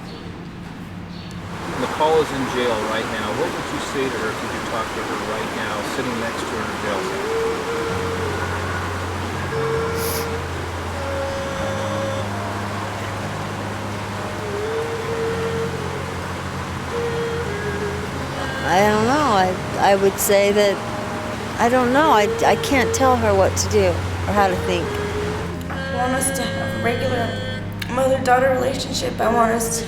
Nicole is in jail right now. What would you say to her if you could talk to her right now, sitting next to her in her jail cell? I don't know. I would say that, I don't know. I can't tell her what to do or how to think. I want us to have a regular mother-daughter relationship. I want us to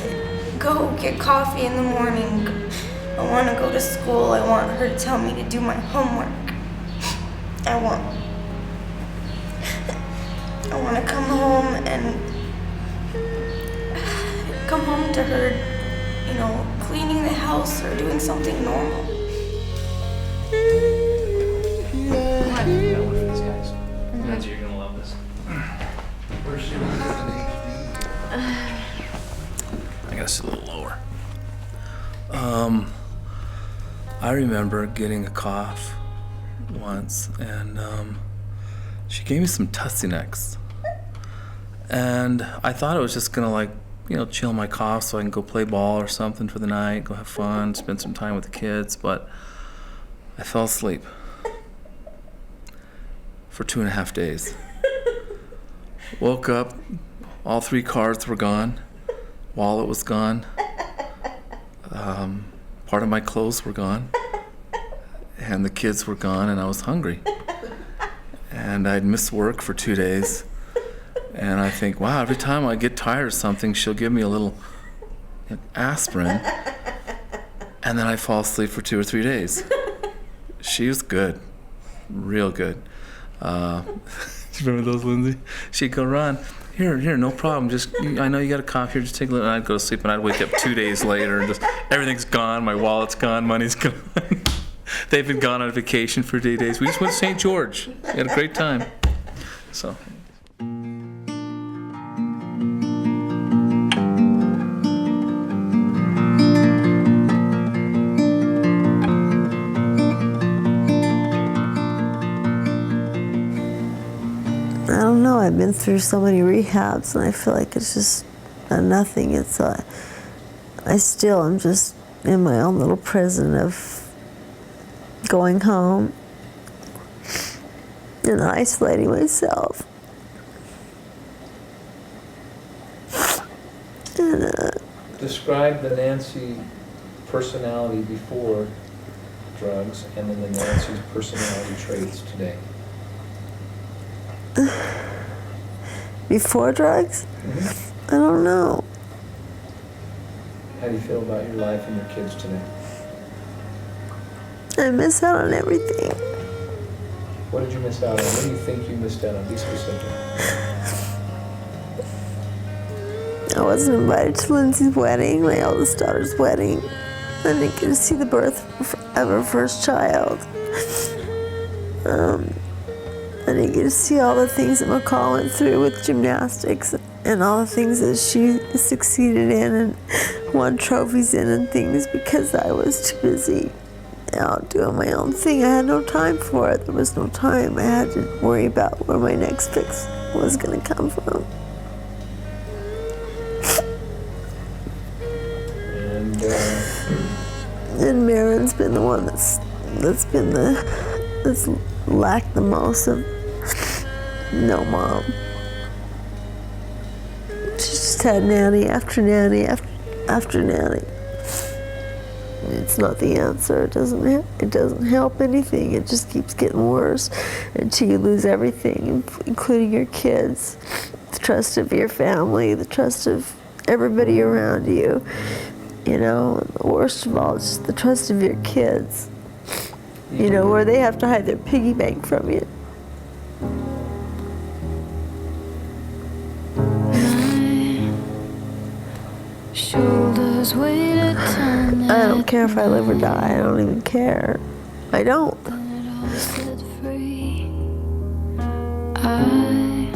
go get coffee in the morning. I want to go to school. I want her to tell me to do my homework. I want to come home and come home to her, you know, cleaning the house or doing something normal. Nancy, you're gonna love this. Where's she? I gotta sit a little lower. I remember getting a cough once, and she gave me some Tussinex, and I thought it was just gonna, like, you know, chill my cough so I can go play ball or something for the night, go have fun, spend some time with the kids, but I fell asleep for 2.5 days. Woke up, all 3 cards were gone, wallet was gone, part of my clothes were gone, and the kids were gone, and I was hungry. And I'd missed work for 2 days. And I think, wow, every time I get tired of something, she'll give me a little aspirin, and then I fall asleep for 2 or 3 days. She was good, real good. Do you remember those, Lindsay? She'd go, Ron, here, no problem. Just, I know you got a cough here. Just take a little. And I'd go to sleep, and I'd wake up 2 days later, and just everything's gone. My wallet's gone. Money's gone. They've been gone on vacation for 8 days. We just went to St. George. We had a great time. So. I've been through so many rehabs, and I feel like it's just nothing. It's I still am just in my own little prison of going home and isolating myself. And, describe the Nancy personality before drugs and then the Nancy's personality traits today. Before drugs? I don't know. How do you feel about your life and your kids today? I miss out on everything. What did you miss out on? What do you think you missed out on? Be specific. I wasn't invited to Lindsay's wedding, my eldest daughter's wedding. I didn't get to see the birth of her first child. I didn't get to see all the things that McCall went through with gymnastics and all the things that she succeeded in and won trophies in and things because I was too busy out doing my own thing. I had no time for it. There was no time. I had to worry about where my next fix was going to come from. And Marin's been the one that's lacked the most of no mom. She just had nanny after nanny after nanny. It's not the answer. It doesn't help anything. It just keeps getting worse until you lose everything, including your kids, the trust of your family, the trust of everybody around you. You know, and the worst of all is just the trust of your kids. You know, where they have to hide their piggy bank from you. I don't care if I live or die. I don't even care. I don't. I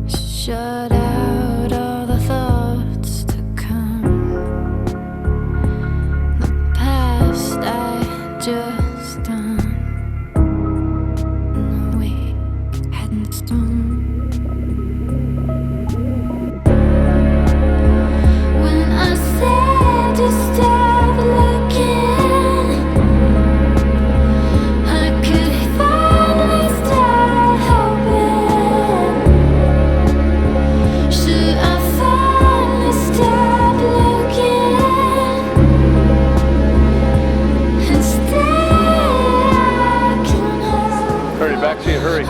shut out all the thoughts to come. The past I just done. We hadn't done. When I said to stop looking, I could finally start hoping. Should I finally stop looking? Instead, I can hold. Hurry, back to you, hurry.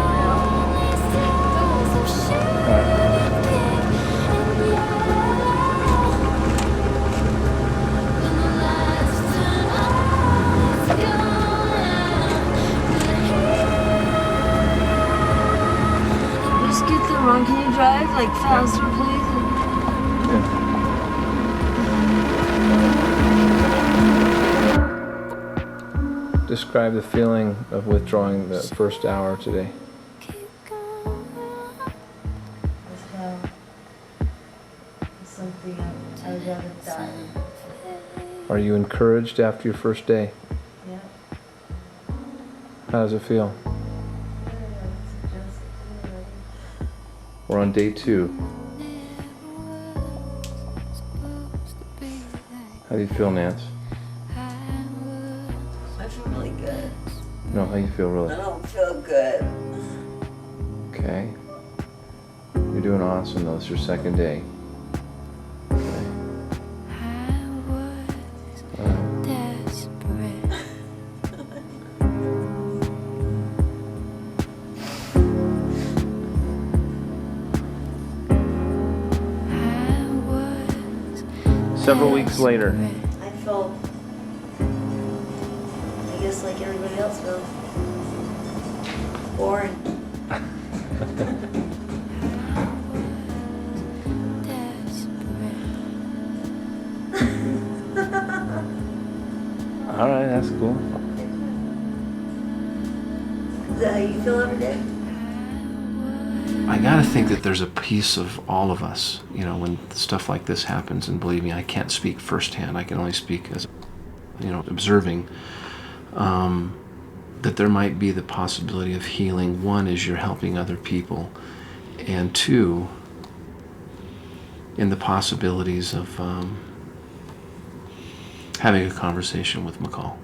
Just get the wrong. Can you drive like faster, please? Describe the feeling of withdrawing the first hour today. Something I would rather die. Are you encouraged after your first day? Yeah. How does it feel? We're on day 2. How do you feel, Nance? I feel really good. No, how you feel really? I don't feel good. Okay. You're doing awesome though. It's your second day. Several weeks later. I felt, I guess like everybody else feels, boring. All right, that's cool. Is that how you feel every day? I gotta think that there's a piece of all of us, you know, when stuff like this happens, and believe me, I can't speak firsthand. I can only speak as, you know, observing. that there might be the possibility of healing. One is you're helping other people, and two, in the possibilities of having a conversation with McCall.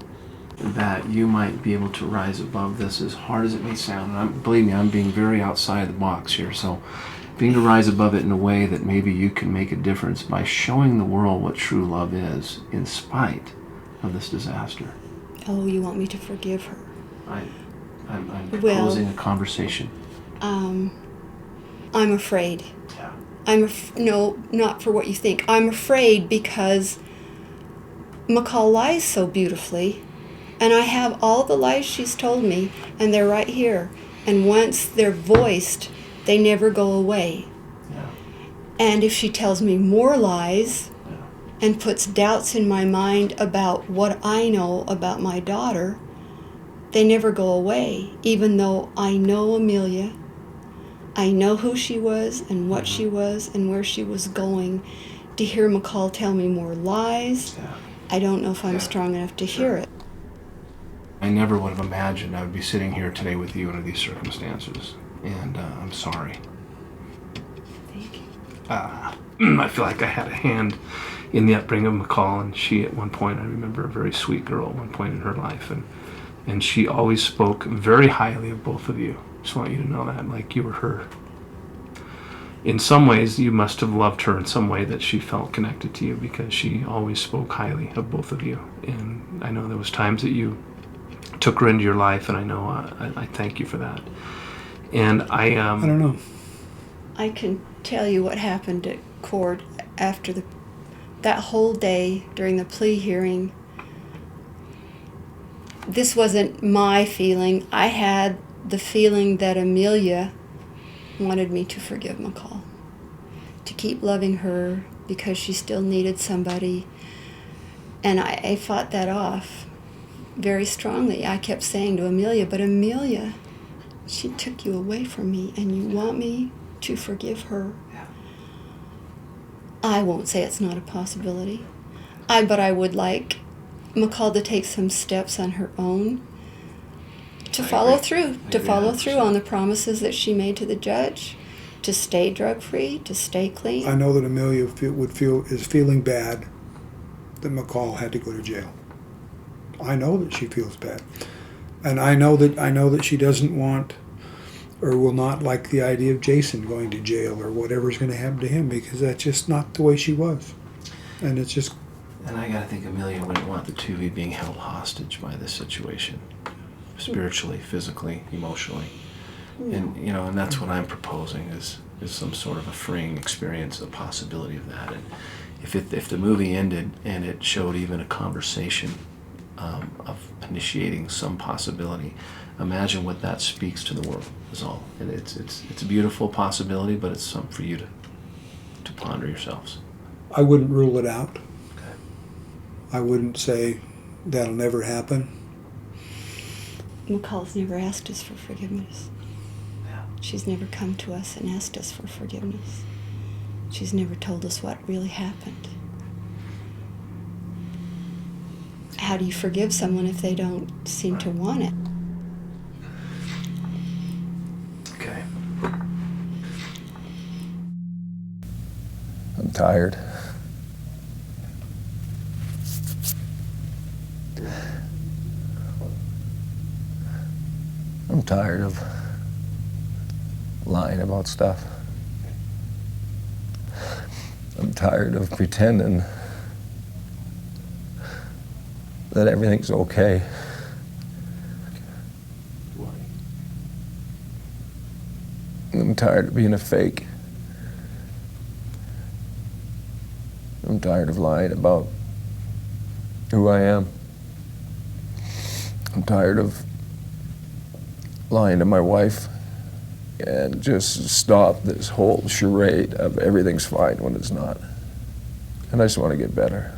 That you might be able to rise above this, as hard as it may sound. And believe me, I'm being very outside the box here, so being to rise above it in a way that maybe you can make a difference by showing the world what true love is in spite of this disaster. Oh, you want me to forgive her? I'm proposing a conversation. I'm afraid. Yeah. No, not for what you think. I'm afraid because McCall lies so beautifully, and I have all the lies she's told me, and they're right here. And once they're voiced, they never go away. Yeah. And if she tells me more lies and puts doubts in my mind about what I know about my daughter, they never go away, even though I know Amelia. I know who she was and what she was and where she was going. To hear McCall tell me more lies, I don't know if I'm strong enough to hear it. I never would have imagined I would be sitting here today with you under these circumstances, and I'm sorry. Thank you. I feel like I had a hand in the upbringing of McCall, and she at one point, I remember a very sweet girl at one point in her life, and she always spoke very highly of both of you. Just want you to know that, like you were her. In some ways, you must have loved her in some way that she felt connected to you, because she always spoke highly of both of you. And I know there was times that you took her into your life, and I know I thank you for that. And I don't know. I can tell you what happened at court after that whole day during the plea hearing. This wasn't my feeling. I had the feeling that Amelia wanted me to forgive McCall, to keep loving her because she still needed somebody. And I fought that off very strongly. I kept saying to Amelia, but Amelia, she took you away from me, and you want me to forgive her. I won't say it's not a possibility. But I would like McCall to take some steps on her own to follow through, on the promises that she made to the judge, to stay drug-free, to stay clean. I know that Amelia is feeling bad that McCall had to go to jail. I know that she feels bad, and I know that she doesn't want or will not like the idea of Jason going to jail or whatever's going to happen to him, because that's just not the way she was, and it's just. And I gotta think Amelia wouldn't want the two of you being held hostage by this situation, spiritually, physically, emotionally, and and that's what I'm proposing is some sort of a freeing experience, the possibility of that. And if the movie ended and it showed even a conversation of initiating some possibility, imagine what that speaks to the world. Is all. And it's a beautiful possibility, but it's something for you to ponder yourselves. I wouldn't rule it out. I wouldn't say that'll never happen. McCall's never asked us for forgiveness. She's never come to us and asked us for forgiveness. She's never told us what really happened. How do you forgive someone if they don't seem to want it? Okay. I'm tired. I'm tired of lying about stuff. I'm tired of pretending that everything's okay. I'm tired of being a fake. I'm tired of lying about who I am. I'm tired of lying to my wife and just stop this whole charade of everything's fine when it's not. And I just want to get better.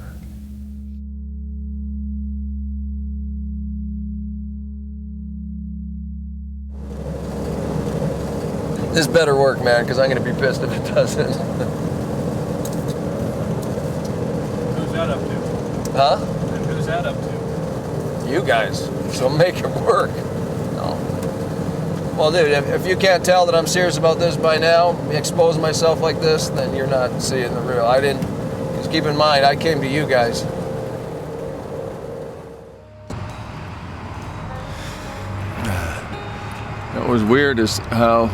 This better work, man, because I'm going to be pissed if it doesn't. Who's that up to? Huh? And who's that up to? You guys. So make it work. No. Well, dude, if you can't tell that I'm serious about this by now, expose myself like this, then you're not seeing the real. I didn't. Just keep in mind, I came to you guys. What was weird is how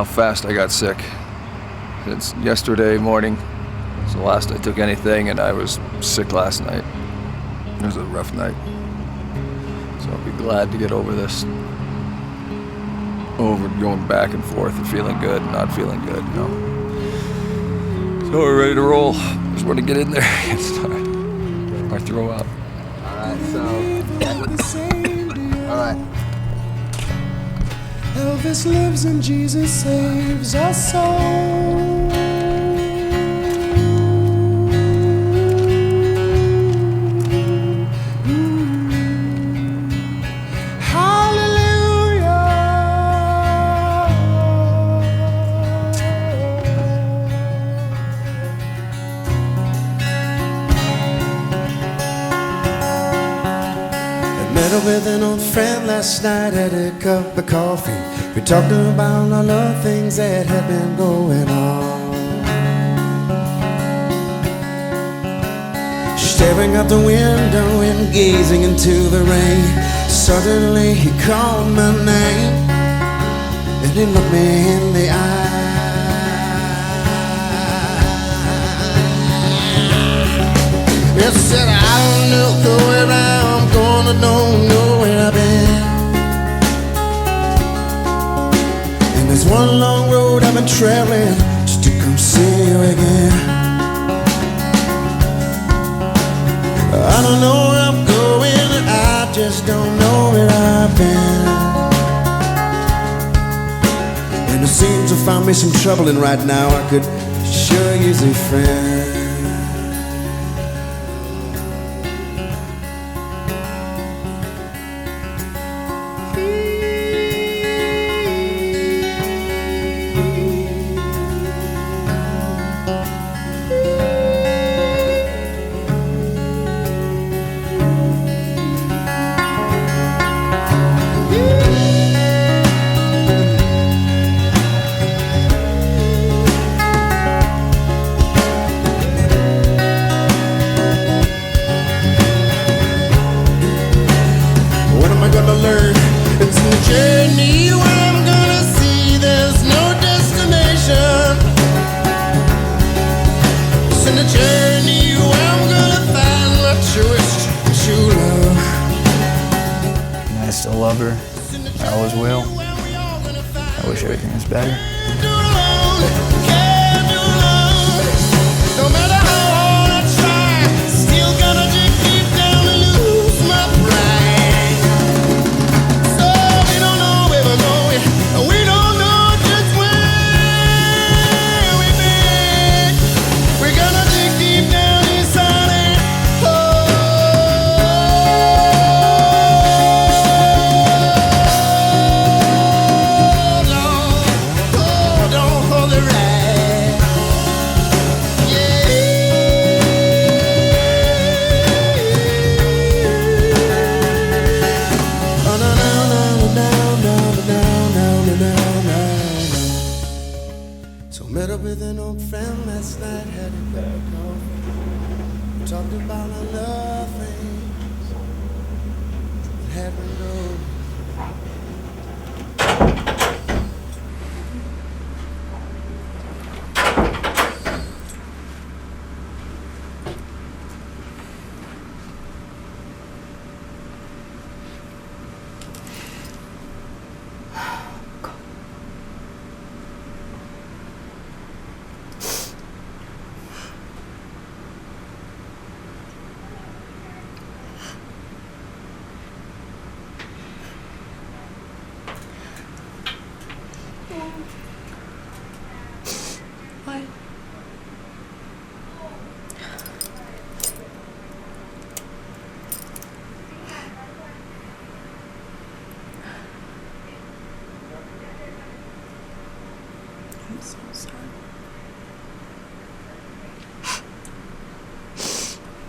fast I got sick. It's yesterday morning. It's the last I took anything, and I was sick last night. It was a rough night. So I'll be glad to get over this. Over going back and forth and feeling good and not feeling good, you know. So we're ready to roll. Just want to get in there and get started. Or throw up. Alright, so... Alright. Elvis lives and Jesus saves our soul. With an old friend last night at a cup of coffee. We talked about all the things that had been going on. Staring out the window and gazing into the rain. Suddenly he called my name and he looked me in the eye. He said, I don't know where I'm going, I don't know where I've been. And there's one long road I've been traveling just to come see you again. I don't know where I'm going, I just don't know where I've been. And it seems to find me some trouble, and right now I could sure use a friend.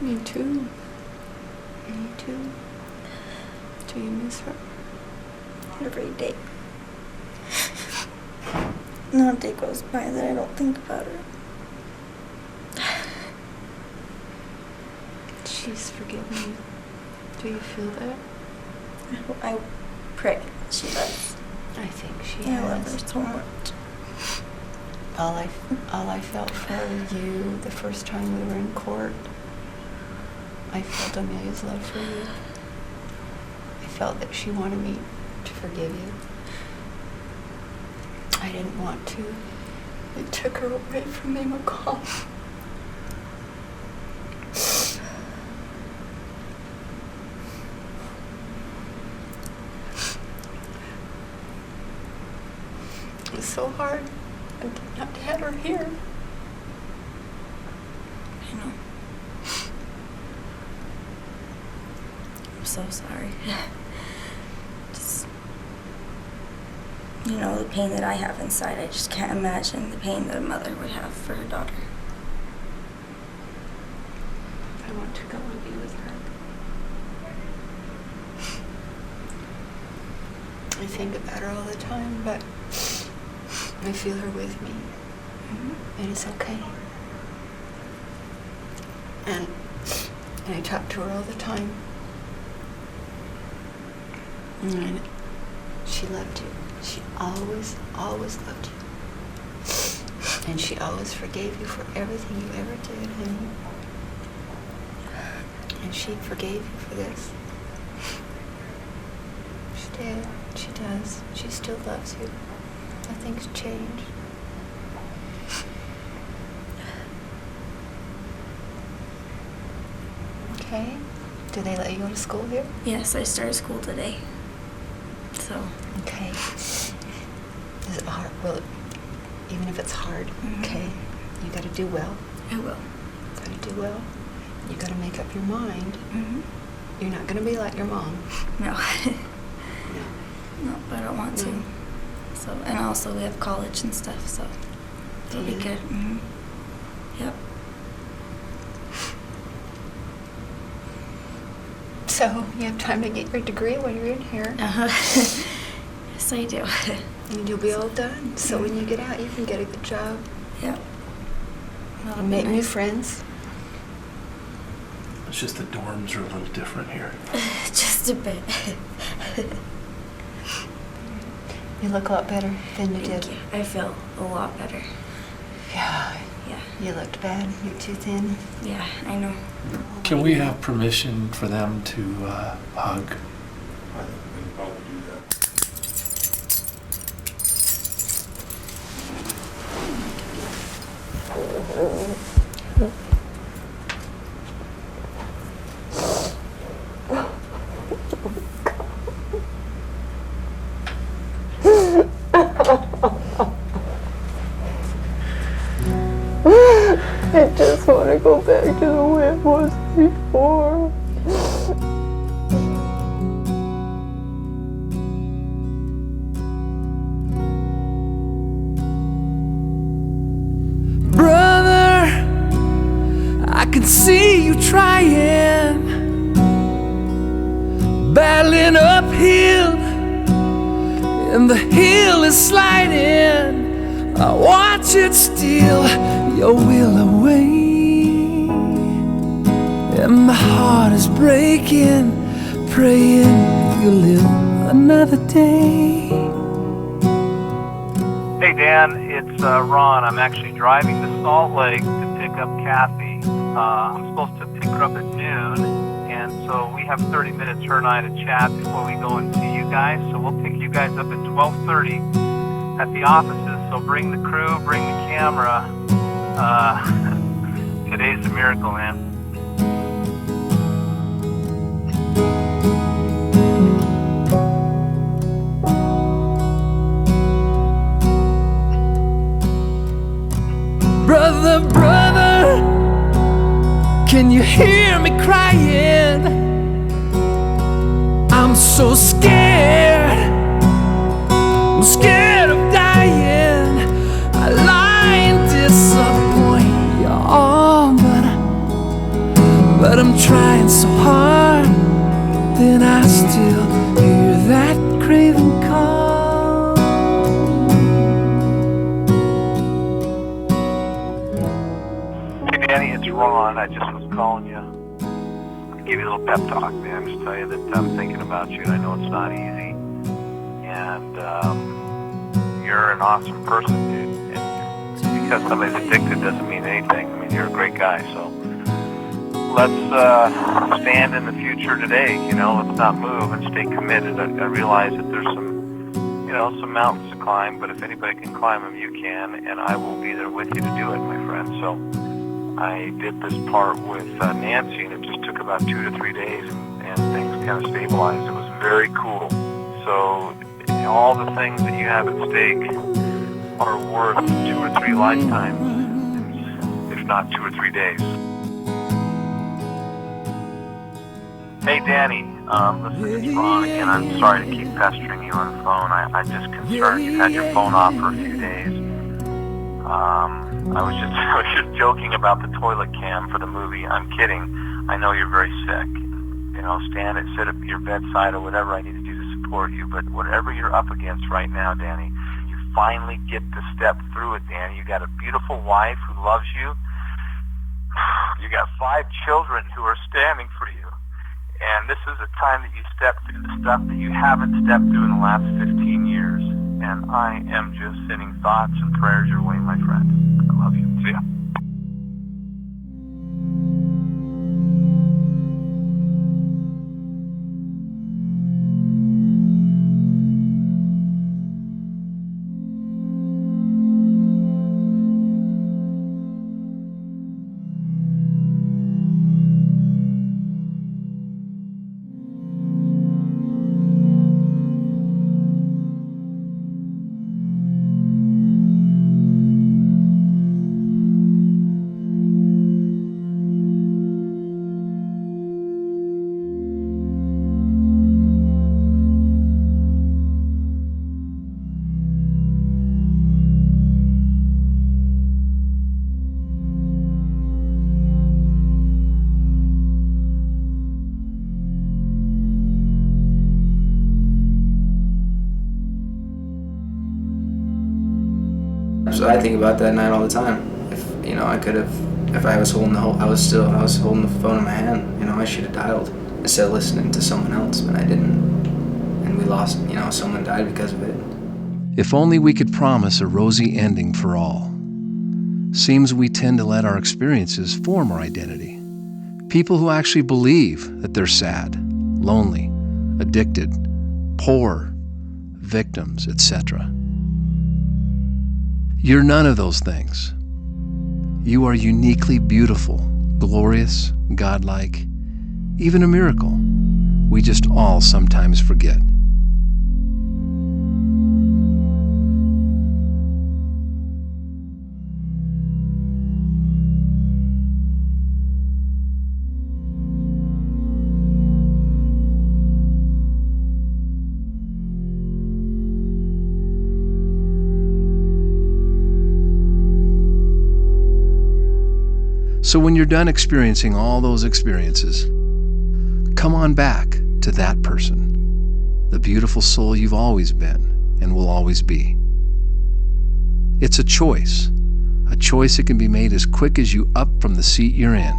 Me too. Me too. Do you miss her? Every day. Not a day goes by that I don't think about her. She's forgiven you. Do you feel that? I pray she does. I think she I has. love her so much. All I felt for you the first time we were in court, I felt Amelia's love for you. I felt that she wanted me to forgive you. I didn't want to. It took her away from me, McCall. It was so hard not to have her here. I know. I'm so sorry. Just, you know, the pain that I have inside, I just can't imagine the pain that a mother would have for her daughter. I want to go and be with her. I think about her all the time, but I feel her with me. And it's okay. And I talk to her all the time. And she loved you. She always loved you. And she always forgave you for everything you ever did, honey. And she forgave you for this. She did. She does. She still loves you. Nothing's changed. Okay. Do they let you go to school here? Yes, I started school today. So. Okay. Is it hard? Well, even if it's hard, okay, you gotta do well. I will. Gotta do well. You gotta make up your mind. You're not gonna be like your mom. No. No, but I don't want to. So, and also we have college and stuff, so it'll be good. Yep. So you have time to get your degree when you're in here. Yes, I do. And you'll be all done. So when you get out, you can get a good job. Yep. And make new friends. It's just the dorms are a little different here. Just a bit. You look a lot better than you did. Thank you. I feel a lot better. Yeah. Yeah. You looked bad. You're too thin. Yeah, I know. Can we have permission for them to hug? I think we can probably do that. I just want to go back to the way it was before. Brother, I can see you trying, battling uphill, and the hill is sliding. I watch it steal your will away, and my heart is breaking, praying you'll live another day. Hey Dan, it's Ron. I'm actually driving to Salt Lake to pick up Kathy. I'm supposed to pick her up at noon, and so we have 30 minutes, her and I, to chat before we go and see you guys. So we'll pick you guys up at 12:30 at the offices. So bring the crew, bring the camera. Today's a miracle, man. Brother, brother, can you hear me crying? I'm so scared. I'm scared of dying. I lie and disappoint you all, but I'm trying so hard then I still hear that craving call. Hey Danny, it's Ron. I just was calling you to give you a little pep talk, man. Just tell you that I'm thinking about you, and I know it's not easy. And you're an awesome person, dude. And because somebody's addicted doesn't mean anything. I mean, you're a great guy, so let's stand in the future today, you know, let's not move and stay committed. I realize that there's some, you know, some mountains to climb, but if anybody can climb them, you can, and I will be there with you to do it, my friend. So I did this part with Nancy, and it just took about 2 to 3 days, and things kind of stabilized. It was very cool. So all the things that you have at stake are worth 2 or 3 lifetimes, if not 2 or 3 days. Hey Danny, listen, it's Ron again. I'm sorry to keep pestering you on the phone. I'm just concerned. You've had your phone off for a few days. I was just joking about the toilet cam for the movie. I'm kidding. I know you're very sick. You know, sit at your bedside or whatever I need to do to support you. But whatever you're up against right now, Danny, you finally get to step through it, Danny. You got a beautiful wife who loves you. You got 5 children who are standing for you. And this is a time that you step through the stuff that you haven't stepped through in the last 15 years. And I am just sending thoughts and prayers your way, my friend. I love you. See ya. So I think about that night all the time. If you know, I could have, if I was holding I was holding the phone in my hand. You know, I should have dialed instead of listening to someone else, but I didn't, and we lost. You know, someone died because of it. If only we could promise a rosy ending for all. Seems we tend to let our experiences form our identity. People who actually believe that they're sad, lonely, addicted, poor, victims, etc. You're none of those things. You are uniquely beautiful, glorious, godlike, even a miracle. We just all sometimes forget. So when you're done experiencing all those experiences, come on back to that person, the beautiful soul you've always been and will always be. It's a choice that can be made as quick as you up from the seat you're in.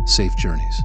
Safe journeys.